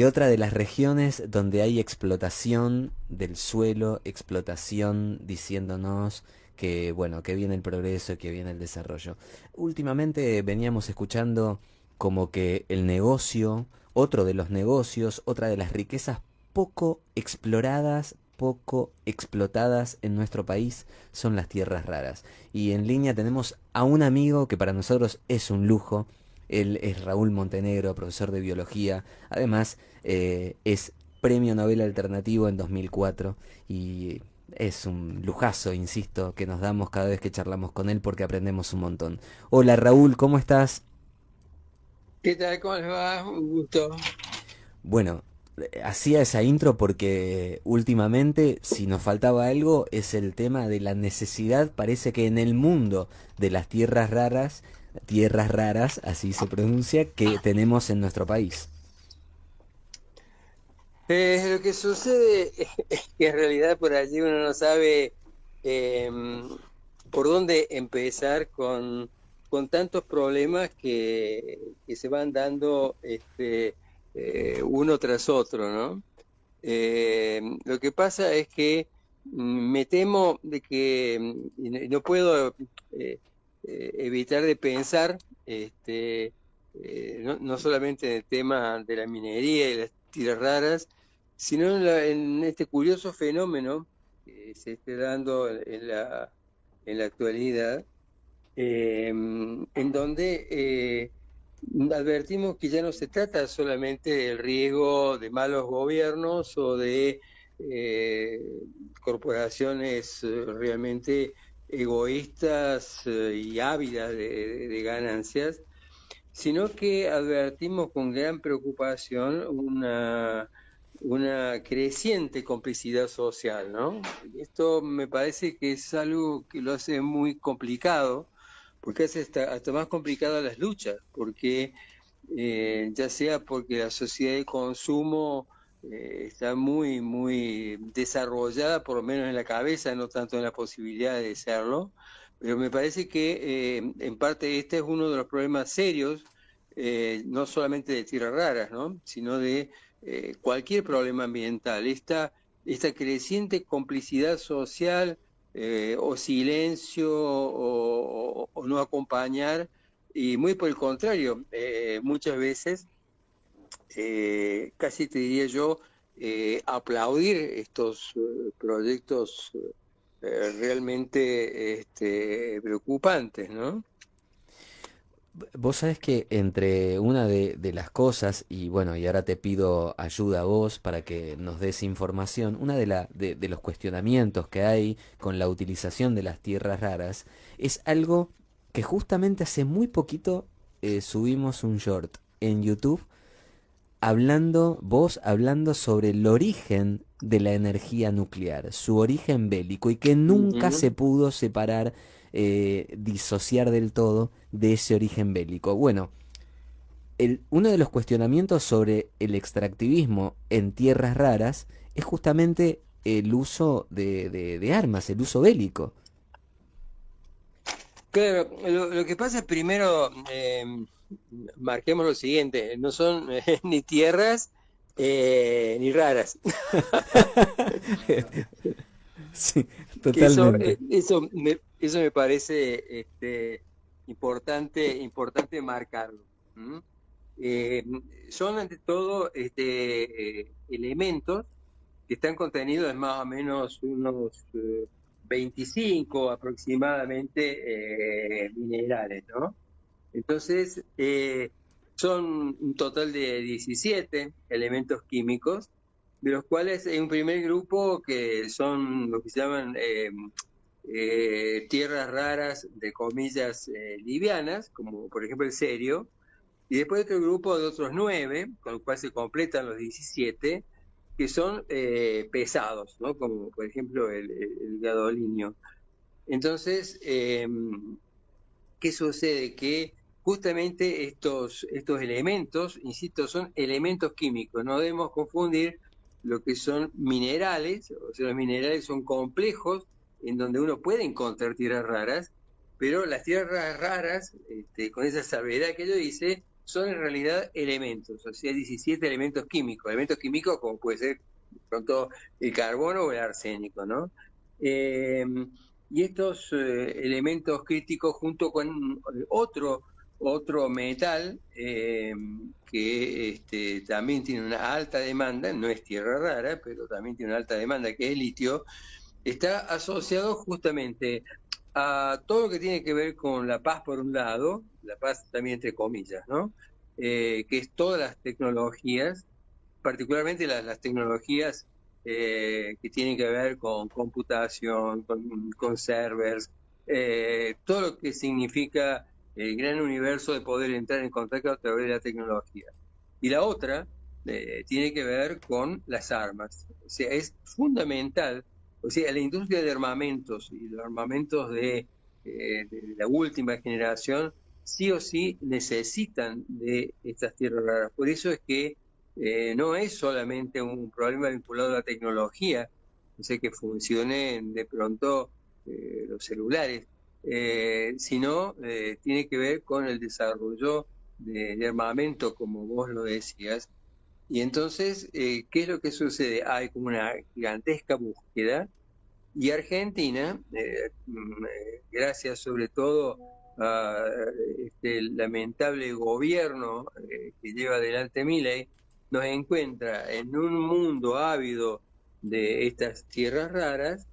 otra de las regiones donde hay explotación del suelo, explotación diciéndonos que, bueno, que viene el progreso, que viene el desarrollo. Últimamente veníamos escuchando como que el negocio, otro de los negocios, otra de las riquezas poco exploradas, poco explotadas en nuestro país son las tierras raras. Y en línea tenemos a un amigo que para nosotros es un lujo. Él es Raúl Montenegro, profesor de biología. Además, es Premio Nobel Alternativo en 2004 y es un lujazo, insisto, que nos damos cada vez que charlamos con él porque aprendemos un montón. Hola Raúl, ¿cómo estás? ¿Qué tal? ¿Cómo les va? Un gusto. Bueno, hacía esa intro porque últimamente, si nos faltaba algo, es el tema de la necesidad, parece que en el mundo de las tierras raras, así se pronuncia, que tenemos en nuestro país. Lo que sucede es que en realidad por allí uno no sabe por dónde empezar con tantos problemas que se van dando uno tras otro, ¿no? Lo que pasa es que me temo de que no puedo evitar de pensar no solamente en el tema de la minería y las tierras raras, sino en este curioso fenómeno que se está dando en la actualidad, en donde advertimos que ya no se trata solamente del riesgo de malos gobiernos o de corporaciones realmente egoístas y ávidas de ganancias, sino que advertimos con gran preocupación una creciente complicidad social, ¿no? Esto me parece que es algo que lo hace muy complicado, porque hace hasta más complicadas las luchas, porque ya sea porque la sociedad de consumo está muy, muy desarrollada, por lo menos en la cabeza, no tanto en la posibilidad de serlo, pero me parece que en parte este es uno de los problemas serios, no solamente de tierras raras, ¿no? Sino de cualquier problema ambiental, esta creciente complicidad social o silencio o no acompañar, y muy por el contrario, muchas veces, casi te diría yo, aplaudir estos proyectos realmente preocupantes, ¿no? Vos sabés que entre una de las cosas, y bueno, y ahora te pido ayuda a vos para que nos des información, una de los cuestionamientos que hay con la utilización de las tierras raras es algo que justamente hace muy poquito subimos un short en YouTube vos hablando sobre el origen de la energía nuclear, su origen bélico, y que nunca se pudo separar, disociar del todo de ese origen bélico. Bueno, uno de los cuestionamientos sobre el extractivismo en tierras raras es justamente el uso de armas, el uso bélico. Claro, lo que pasa es primero, marquemos lo siguiente, no son ni tierras ni raras. Sí, Que totalmente. eso me parece importante marcarlo. ¿M? Son ante todo elementos que están contenidos en más o menos unos 25 aproximadamente minerales, ¿no? Entonces, son un total de 17 elementos químicos, de los cuales hay un primer grupo que son lo que se llaman tierras raras, de comillas, livianas, como por ejemplo el cerio, y después otro grupo de otros 9, con lo cual se completan los 17, que son pesados, ¿no? Como por ejemplo el gadolinio. Entonces, ¿qué sucede? Que justamente estos elementos, insisto, son elementos químicos. No debemos confundir lo que son minerales. O sea, los minerales son complejos en donde uno puede encontrar tierras raras, pero las tierras raras, con esa salvedad que yo hice, son en realidad elementos, o sea, 17 elementos químicos como puede ser pronto el carbono o el arsénico, ¿no? Y estos elementos críticos junto con otro metal que también tiene una alta demanda, no es tierra rara, pero también tiene una alta demanda, que es el litio, está asociado justamente a todo lo que tiene que ver con la paz por un lado, la paz también entre comillas, ¿no? Que es todas las tecnologías, particularmente las tecnologías que tienen que ver con computación, con servers, todo lo que significa el gran universo de poder entrar en contacto a través de la tecnología. Y la otra tiene que ver con las armas. O sea, es fundamental. O sea, la industria de armamentos y los armamentos de la última generación sí o sí necesitan de estas tierras raras. Por eso es que no es solamente un problema vinculado a la tecnología, o sea, que funcionen de pronto los celulares, sino tiene que ver con el desarrollo de armamento, como vos lo decías. Y entonces, ¿qué es lo que sucede? Hay como una gigantesca búsqueda, y Argentina, gracias sobre todo a este lamentable gobierno que lleva adelante Milei, nos encuentra en un mundo ávido de estas tierras raras,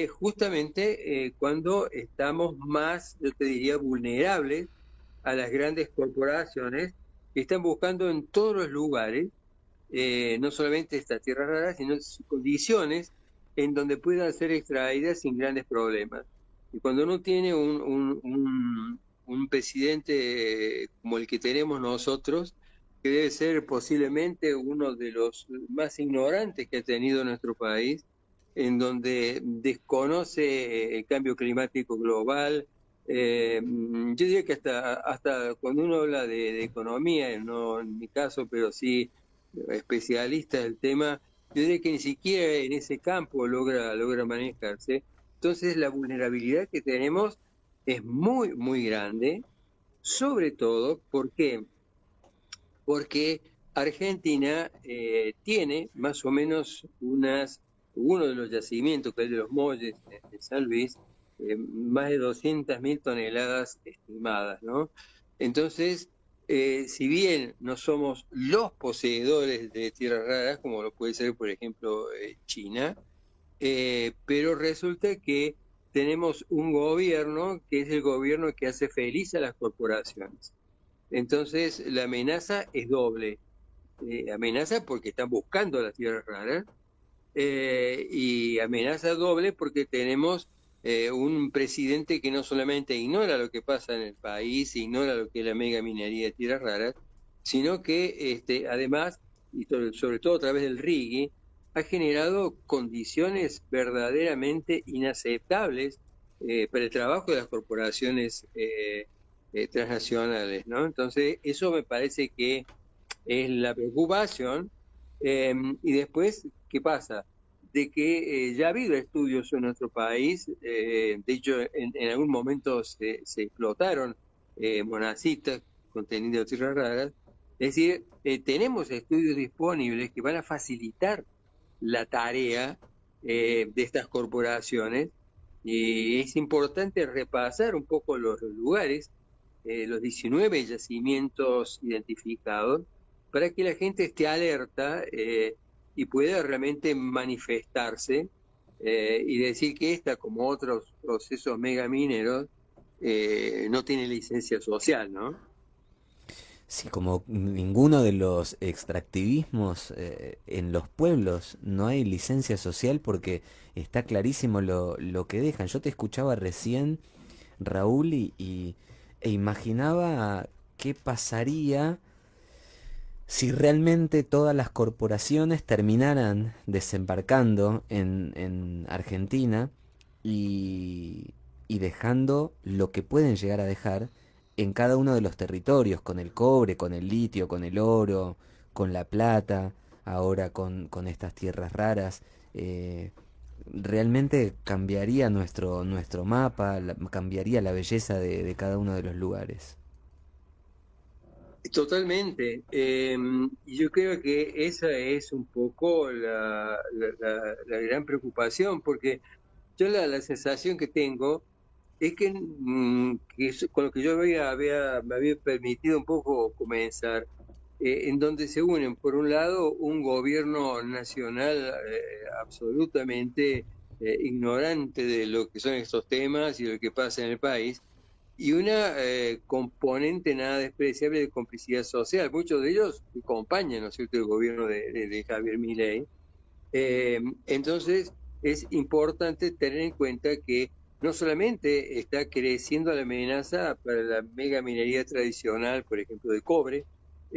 justamente cuando estamos más, yo te diría, vulnerables a las grandes corporaciones que están buscando en todos los lugares, no solamente estas tierras raras, sino condiciones en donde puedan ser extraídas sin grandes problemas. Y cuando uno tiene un presidente como el que tenemos nosotros, que debe ser posiblemente uno de los más ignorantes que ha tenido nuestro país, en donde desconoce el cambio climático global. Yo diría que hasta cuando uno habla de economía, no en mi caso, pero sí especialista del tema, yo diría que ni siquiera en ese campo logra manejarse. Entonces la vulnerabilidad que tenemos es muy, muy grande, sobre todo porque Argentina tiene más o menos unas uno de los yacimientos, que es el de los Molles, en San Luis, más de 200.000 toneladas estimadas, ¿no? Entonces, si bien no somos los poseedores de tierras raras, como lo puede ser, por ejemplo, China, pero resulta que tenemos un gobierno que es el gobierno que hace feliz a las corporaciones. Entonces, la amenaza es doble. Amenaza porque están buscando las tierras raras, y amenaza doble porque tenemos un presidente que no solamente ignora lo que pasa en el país, ignora lo que es la mega minería de tierras raras, sino que además, y sobre todo a través del RIGI, ha generado condiciones verdaderamente inaceptables para el trabajo de las corporaciones transnacionales, ¿no? Entonces, eso me parece que es la preocupación. Y después, ¿qué pasa? De que ya ha habido estudios en nuestro país, de hecho en algún momento se explotaron monacitas conteniendo tierras raras, es decir, tenemos estudios disponibles que van a facilitar la tarea de estas corporaciones, y es importante repasar un poco los lugares, los 19 yacimientos identificados, para que la gente esté alerta y pueda realmente manifestarse y decir que esta, como otros procesos megamineros, no tiene licencia social, ¿no? Sí, como ninguno de los extractivismos en los pueblos no hay licencia social porque está clarísimo lo que dejan. Yo te escuchaba recién, Raúl, e imaginaba qué pasaría si realmente todas las corporaciones terminaran desembarcando en Argentina y dejando lo que pueden llegar a dejar en cada uno de los territorios, con el cobre, con el litio, con el oro, con la plata, ahora con estas tierras raras. Realmente cambiaría nuestro mapa, cambiaría la belleza de cada uno de los lugares. Totalmente. Y yo creo que esa es un poco la gran preocupación, porque yo la sensación que tengo es que, con lo que yo me había permitido un poco comenzar, en donde se unen, por un lado, un gobierno nacional absolutamente ignorante de lo que son estos temas y lo que pasa en el país, y una componente nada despreciable de complicidad social. Muchos de ellos acompañan, ¿no es cierto?, el gobierno de Javier Milei. Entonces, es importante tener en cuenta que no solamente está creciendo la amenaza para la mega minería tradicional, por ejemplo, de cobre, o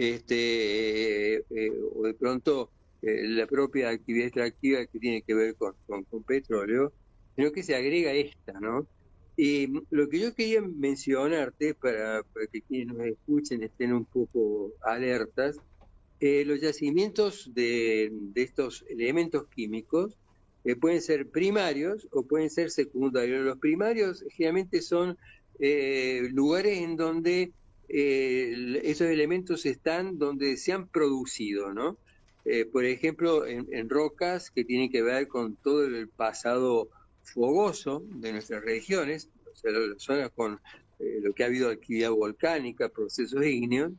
de pronto la propia actividad extractiva que tiene que ver con petróleo, sino que se agrega esta, ¿no? Y lo que yo quería mencionarte, para que quienes nos escuchen estén un poco alertas, los yacimientos de estos elementos químicos pueden ser primarios o pueden ser secundarios. Los primarios generalmente son lugares en donde esos elementos están donde se han producido, ¿no? Por ejemplo, en rocas que tienen que ver con todo el pasado fogoso de nuestras regiones, o sea, las zonas con lo que ha habido actividad volcánica, procesos ígneos,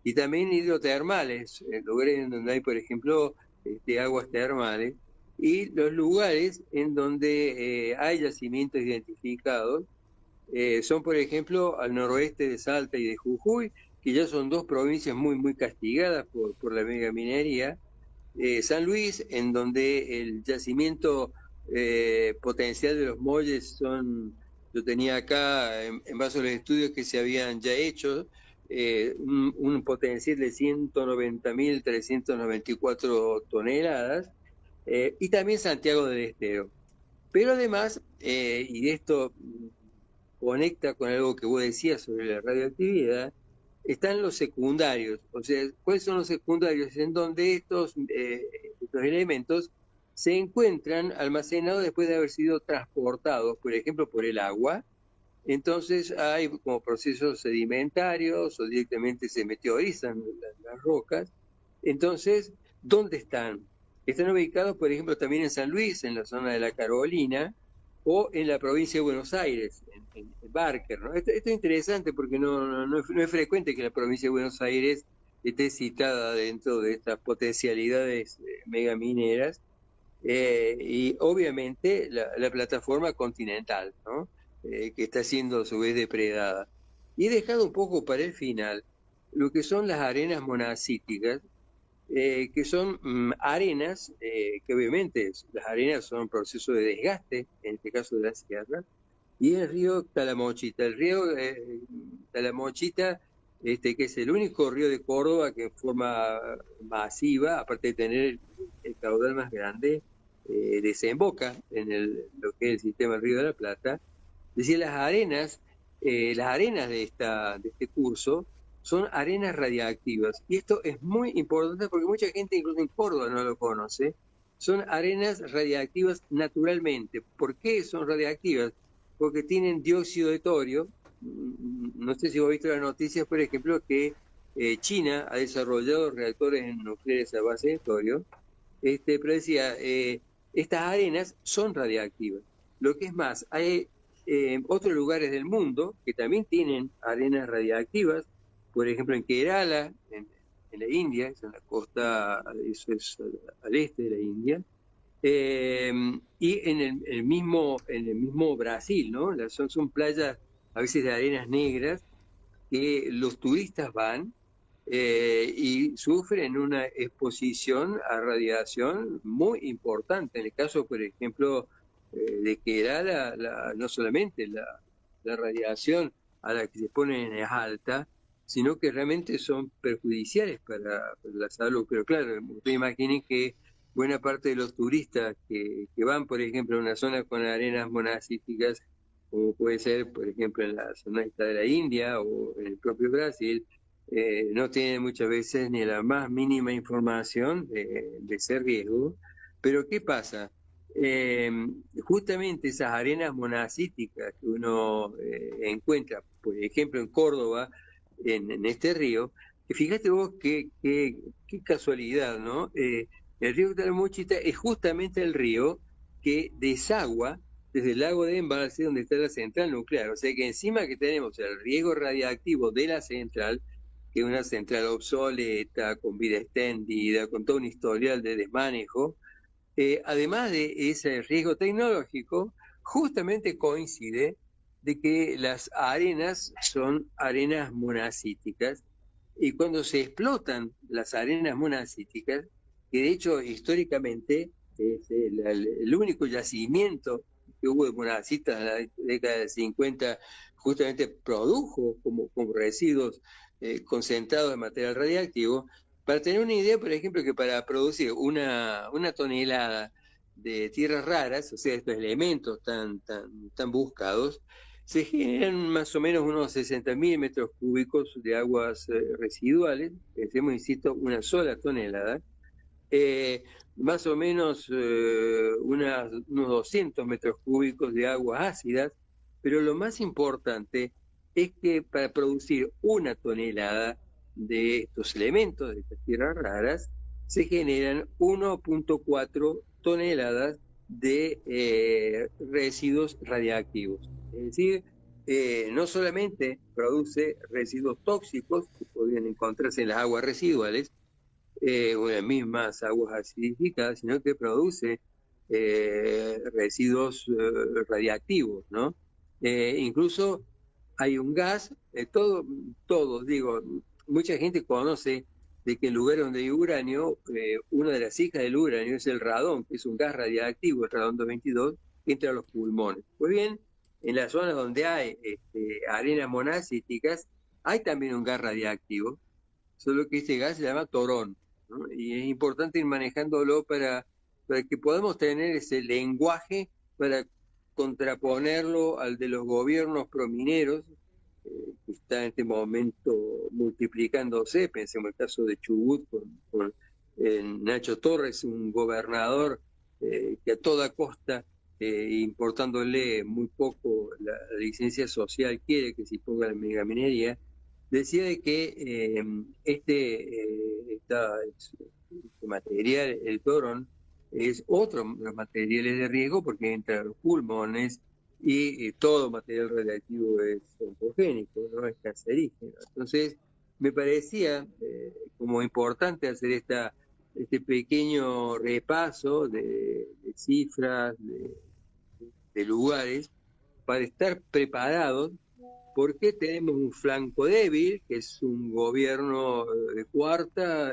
y también hidrotermales, lugares donde hay, por ejemplo, aguas termales, y los lugares en donde hay yacimientos identificados son, por ejemplo, al noroeste de Salta y de Jujuy, que ya son dos provincias muy, muy castigadas por la megaminería. San Luis, en donde el yacimiento potencial de los Molles yo tenía acá, en base a los estudios que se habían ya hecho, un potencial de 190.394 toneladas, y también Santiago del Estero. Pero además, y esto conecta con algo que vos decías sobre la radioactividad, están los secundarios. O sea, ¿cuáles son los secundarios? En donde estos elementos se encuentran almacenados después de haber sido transportados, por ejemplo, por el agua. Entonces hay como procesos sedimentarios o directamente se meteorizan las rocas. Entonces, ¿dónde están? están ubicados, por ejemplo, también en San Luis, en la zona de la Carolina, o en la provincia de Buenos Aires, en Barker, ¿no? Esto es interesante porque no es frecuente que la provincia de Buenos Aires esté citada dentro de estas potencialidades megamineras, y obviamente la plataforma continental, ¿no? Que está siendo a su vez depredada. Y he dejado un poco para el final lo que son las arenas monazíticas, que son arenas, que obviamente las arenas son un proceso de desgaste, en este caso de la sierra, y el río Talamochita. El río Talamochita, que es el único río de Córdoba que en forma masiva, aparte de tener el caudal más grande, desemboca en lo que es el sistema del Río de la Plata. Es decir, las arenas de este curso son arenas radiactivas. Y esto es muy importante porque mucha gente, incluso en Córdoba, no lo conoce. Son arenas radiactivas naturalmente. ¿Por qué son radiactivas? Porque tienen dióxido de torio. No sé si vos has visto las noticias, por ejemplo, que China ha desarrollado reactores nucleares a base de torio. Pero decía, estas arenas son radiactivas. Lo que es más, hay otros lugares del mundo que también tienen arenas radiactivas, por ejemplo en Kerala, en la India, es en la costa, eso es al este de la India, y en el mismo Brasil, ¿no? Son playas a veces de arenas negras que los turistas van y sufren una exposición a radiación muy importante. En el caso, por ejemplo, de Kerala, no solamente la radiación a la que se exponen es alta, sino que realmente son perjudiciales para la salud. Pero claro, ustedes imaginen que buena parte de los turistas que van, por ejemplo, a una zona con arenas monazíticas, como puede ser, por ejemplo, en la zona esta de la India o en el propio Brasil, no tienen muchas veces ni la más mínima información de ese riesgo. Pero ¿qué pasa? Justamente esas arenas monazíticas que uno encuentra, por ejemplo, en Córdoba, en este río, que fíjate vos qué casualidad, ¿no? El río Talamochita es justamente el río que desagua desde el lago de embalse donde está la central nuclear. O sea que encima que tenemos el riesgo radiactivo de la central, que es una central obsoleta, con vida extendida, con todo un historial de desmanejo, además de ese riesgo tecnológico, justamente coincide de que las arenas son arenas monazíticas, y cuando se explotan las arenas monazíticas, que de hecho históricamente es el único yacimiento que hubo de monacitas en la década del 50, justamente produjo como residuos concentrados de material radiactivo. Para tener una idea, por ejemplo, que para producir una tonelada de tierras raras, o sea, estos elementos tan buscados, se generan más o menos unos 60.000 metros cúbicos de aguas residuales. Pensemos, insisto, una sola tonelada. Más o menos unos 200 metros cúbicos de aguas ácidas, pero lo más importante es que para producir una tonelada de estos elementos, de estas tierras raras, se generan 1.4 toneladas de residuos radiactivos. Es decir, no solamente produce residuos tóxicos que podrían encontrarse en las aguas residuales, o en las mismas aguas acidificadas, sino que produce residuos radiactivos, ¿no? Incluso hay un gas, todos, digo, mucha gente conoce de que en lugares donde hay uranio, una de las hijas del uranio es el radón, que es un gas radiactivo, el radón 222, que entra a los pulmones. Pues bien, en las zonas donde hay arenas monazíticas, hay también un gas radiactivo, solo que este gas se llama torón, ¿no? Y es importante ir manejándolo para que podamos tener ese lenguaje para contraponerlo al de los gobiernos promineros, que está en este momento multiplicándose. Pensemos el caso de Chubut con Nacho Torres, un gobernador que a toda costa, importándole muy poco la licencia social, quiere que se ponga la megaminería. Decía de que este material, el torón, es otro de los materiales de riesgo porque entra los pulmones y todo material radiactivo es oncogénico, no es cancerígeno. Entonces, me parecía como importante hacer este pequeño repaso de cifras, de lugares, para estar preparados, porque tenemos un flanco débil, que es un gobierno de cuarta,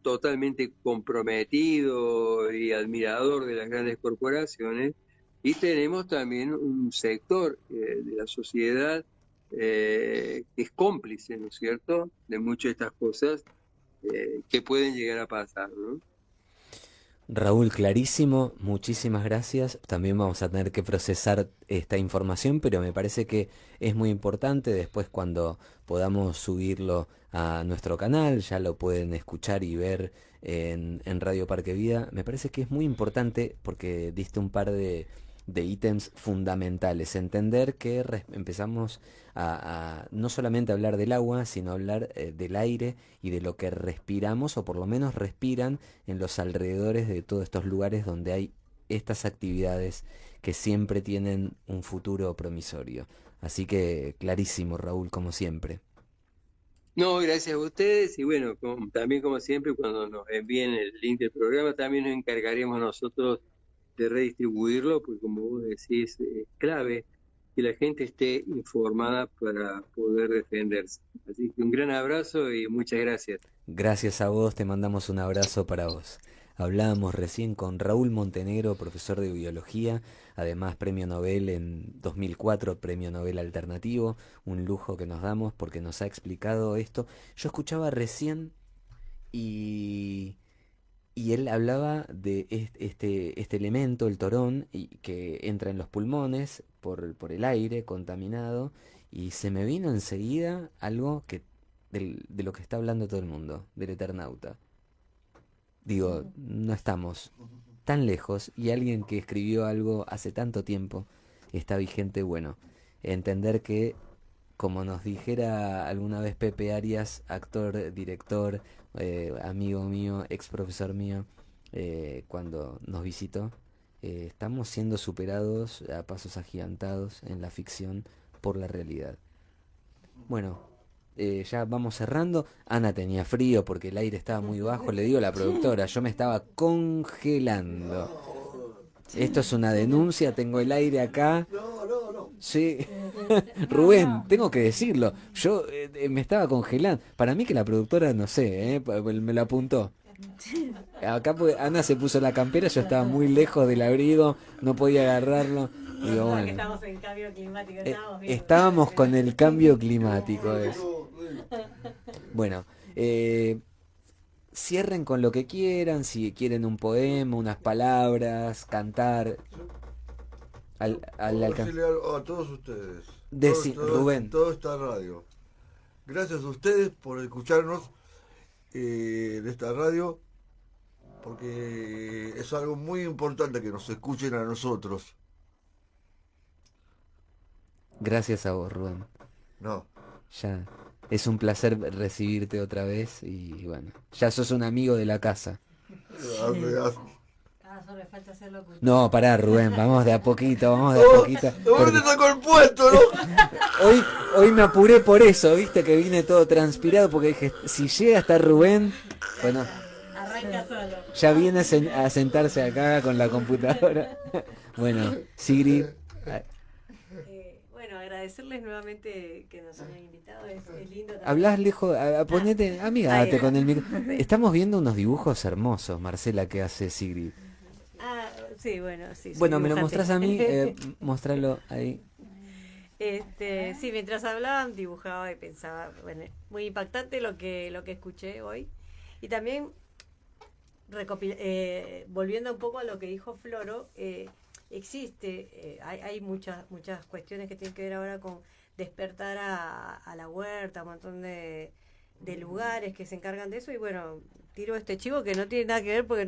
totalmente comprometido y admirador de las grandes corporaciones, y tenemos también un sector de la sociedad que es cómplice, ¿no es cierto?, de muchas de estas cosas que pueden llegar a pasar, ¿no? Raúl, clarísimo, muchísimas gracias. También vamos a tener que procesar esta información, pero me parece que es muy importante. Después, cuando podamos subirlo a nuestro canal, ya lo pueden escuchar y ver en Radio Parque Vida. Me parece que es muy importante porque diste un par de ítems fundamentales. Entender que empezamos a no solamente hablar del agua, sino hablar del aire y de lo que respiramos, o por lo menos respiran en los alrededores de todos estos lugares donde hay estas actividades que siempre tienen un futuro promisorio. Así que clarísimo, Raúl, como siempre. No, gracias a ustedes, y bueno, también como siempre, cuando nos envíen el link del programa, también nos encargaremos nosotros de redistribuirlo, porque como vos decís, es clave que la gente esté informada para poder defenderse. Así que un gran abrazo y muchas gracias. Gracias a vos, te mandamos un abrazo para vos. Hablábamos recién con Raúl Montenegro, profesor de biología, además premio Nobel en 2004, premio Nobel alternativo, un lujo que nos damos porque nos ha explicado esto. Yo escuchaba recién y él hablaba de este elemento, el torón, y que entra en los pulmones por el aire contaminado, y se me vino enseguida algo de lo que está hablando todo el mundo, del Eternauta. Digo, no estamos tan lejos, y alguien que escribió algo hace tanto tiempo está vigente. Bueno, entender que, como nos dijera alguna vez Pepe Arias, actor, director, amigo mío, ex profesor mío, cuando nos visitó, estamos siendo superados a pasos agigantados en la ficción por la realidad. Bueno, ya vamos cerrando. Ana tenía frío porque el aire estaba muy bajo. Le digo a la productora, yo me estaba congelando. Esto es una denuncia, tengo el aire acá. Sí, Rubén, tengo que decirlo. Yo me estaba congelando. Para mí que la productora, no sé, me lo apuntó. Acá Ana se puso la campera, yo estaba muy lejos del abrigo, no podía agarrarlo. Digo, bueno, estamos en cambio climático, estábamos con el cambio climático. Bueno, cierren con lo que quieran, si quieren un poema, unas palabras, cantar. A todos ustedes, Rubén, toda esta radio, gracias a ustedes por escucharnos en esta radio, porque es algo muy importante que nos escuchen a nosotros. Gracias a vos, Rubén. No. Ya, es un placer recibirte otra vez, y bueno, ya sos un amigo de la casa. Solo falta hacerlo. No, pará, Rubén, vamos de a poquito, Porque... te sacó el puesto, ¿no? Hoy me apuré por eso, viste, que vine todo transpirado, porque dije, si llega a estar Rubén, bueno, arranca solo. Ya viene a sentarse acá con la computadora. Bueno, Sigrid. Bueno, agradecerles nuevamente que nos hayan invitado, es lindo también. Hablás lejos, ponete, amigate con el micrófono. Estamos viendo unos dibujos hermosos, Marcela, que hace Sigrid. Sí, bueno, sí. Bueno, me lo mostrás a mí, mostralo ahí. Sí, mientras hablaban dibujaba y pensaba, bueno, muy impactante lo que escuché hoy. Y también volviendo un poco a lo que dijo Floro, existe, hay muchas cuestiones que tienen que ver ahora con despertar a la huerta, un montón de lugares que se encargan de eso, y bueno, tiro este chivo que no tiene nada que ver porque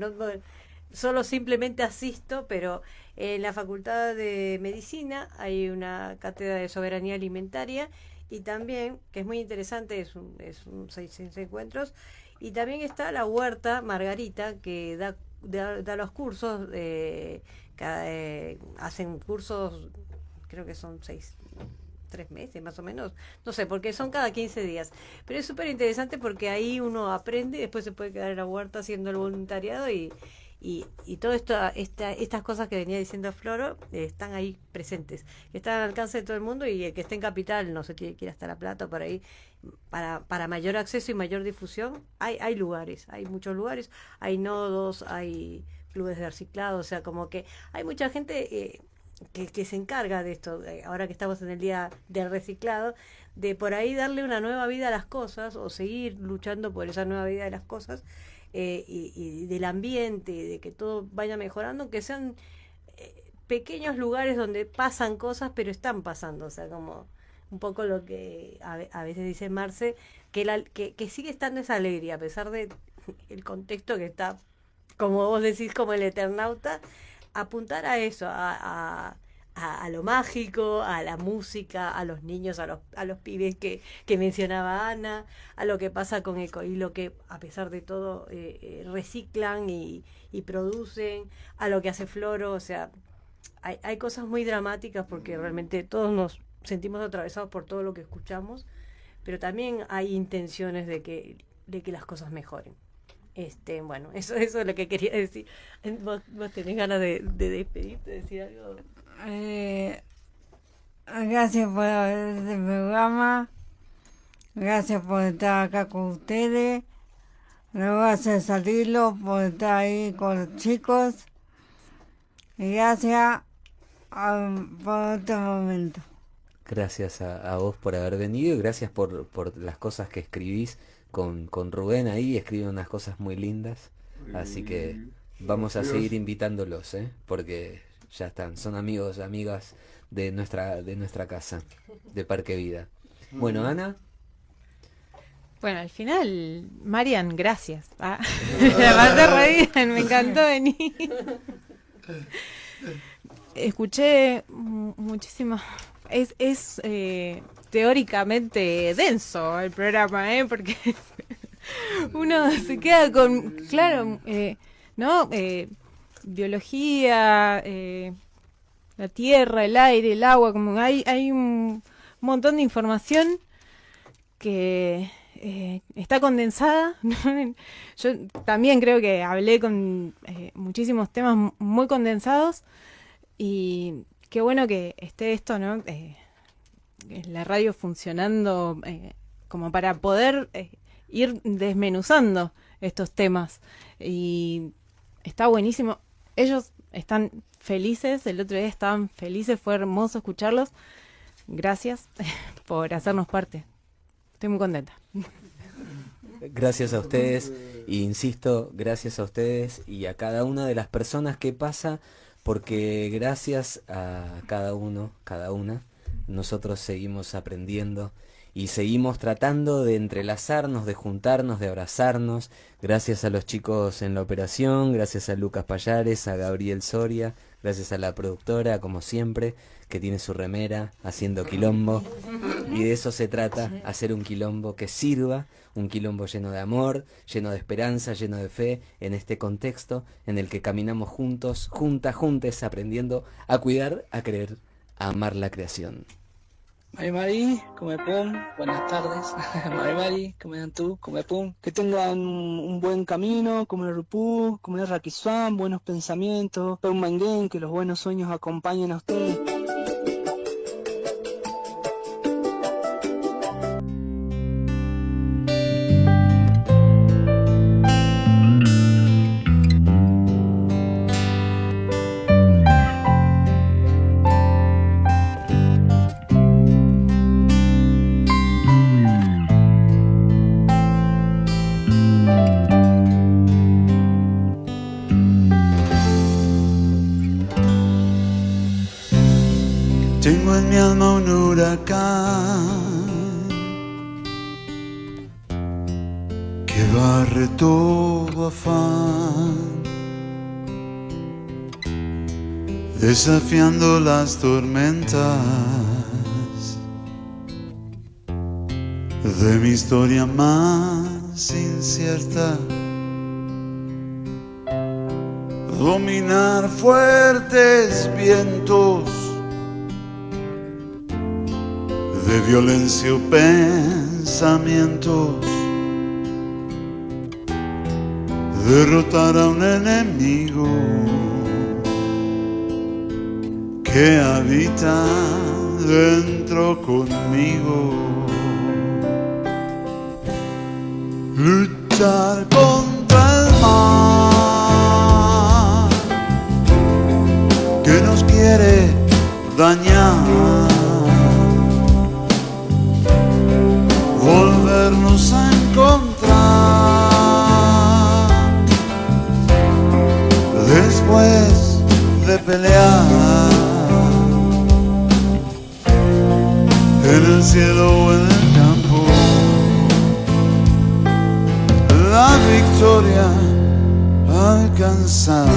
solo simplemente asisto, pero en la Facultad de Medicina hay una cátedra de soberanía alimentaria y también, que es muy interesante, es un 6 encuentros, y también está la Huerta Margarita, que da los cursos, hacen cursos, creo que son 3 meses más o menos, no sé, porque son cada 15 días, pero es súper interesante porque ahí uno aprende y después se puede quedar en la huerta haciendo el voluntariado y todo estas cosas que venía diciendo Floro están ahí presentes, que están al alcance de todo el mundo, y el que esté en Capital no se tiene que ir hasta La Plata o para ahí, para mayor acceso y mayor difusión. Hay lugares, hay muchos lugares, hay nodos, hay clubes de reciclado, o sea, como que hay mucha gente que se encarga de esto, ahora que estamos en el día del reciclado, de por ahí darle una nueva vida a las cosas o seguir luchando por esa nueva vida de las cosas, y del ambiente, de que todo vaya mejorando, que sean pequeños lugares donde pasan cosas, pero están pasando, o sea, como un poco lo que a veces dice Marce, que sigue estando esa alegría, a pesar de el contexto que está, como vos decís, como el Eternauta, apuntar a eso, a lo mágico, a la música, a los niños, a los pibes que mencionaba Ana, a lo que pasa con Ecohilo, que a pesar de todo reciclan y producen, a lo que hace Floro, o sea, hay cosas muy dramáticas porque realmente todos nos sentimos atravesados por todo lo que escuchamos, pero también hay intenciones de que las cosas mejoren. Bueno, eso es lo que quería decir. ¿Vos tenés ganas de despedirte, de decir algo? Gracias por este programa. Gracias por estar acá con ustedes. Gracias a Lilo por estar ahí con los chicos. Y gracias por este momento. Gracias a vos por haber venido y gracias por las cosas que escribís. Con Rubén ahí escribe unas cosas muy lindas, así que vamos a seguir invitándolos, porque ya están, son amigos, amigas de nuestra casa, de Parque Vida. Bueno, Ana. Bueno, al final, Marian, gracias. Me pasé reír, me encantó venir. Escuché muchísimo. Es teóricamente denso el programa, porque uno se queda con, claro, ¿no? Biología, la tierra, el aire, el agua, como hay un montón de información que está condensada. Yo también creo que hablé con muchísimos temas muy condensados y qué bueno que esté esto, ¿no? La radio funcionando como para poder ir desmenuzando estos temas. Y está buenísimo. Ellos están felices, el otro día estaban felices, fue hermoso escucharlos. Gracias por hacernos parte. Estoy muy contenta. Gracias a ustedes, e insisto, gracias a ustedes y a cada una de las personas que pasa, porque gracias a cada uno, cada una, nosotros seguimos aprendiendo y seguimos tratando de entrelazarnos, de juntarnos, de abrazarnos. Gracias a los chicos en la operación, gracias a Lucas Payares, a Gabriel Soria, gracias a la productora, como siempre, que tiene su remera, haciendo quilombo. Y de eso se trata, hacer un quilombo que sirva, un quilombo lleno de amor, lleno de esperanza, lleno de fe, en este contexto en el que caminamos juntos, juntes, aprendiendo a cuidar, a creer, a amar la creación. Mari, come pum, buenas tardes. Mari, come tú, come pum. Que tengan un buen camino, come rupú, come raquiswam, buenos pensamientos, pum manguén, que los buenos sueños acompañen a ustedes. Tengo en mi alma un huracán que barre todo afán desafiando las tormentas de mi historia más incierta. Dominar fuertes vientos de violencia o pensamientos, derrotar a un enemigo que habita dentro conmigo, luchar contra el mal que nos quiere dañar, volvernos a encontrar después de pelear en el cielo o en el campo, la victoria alcanzar.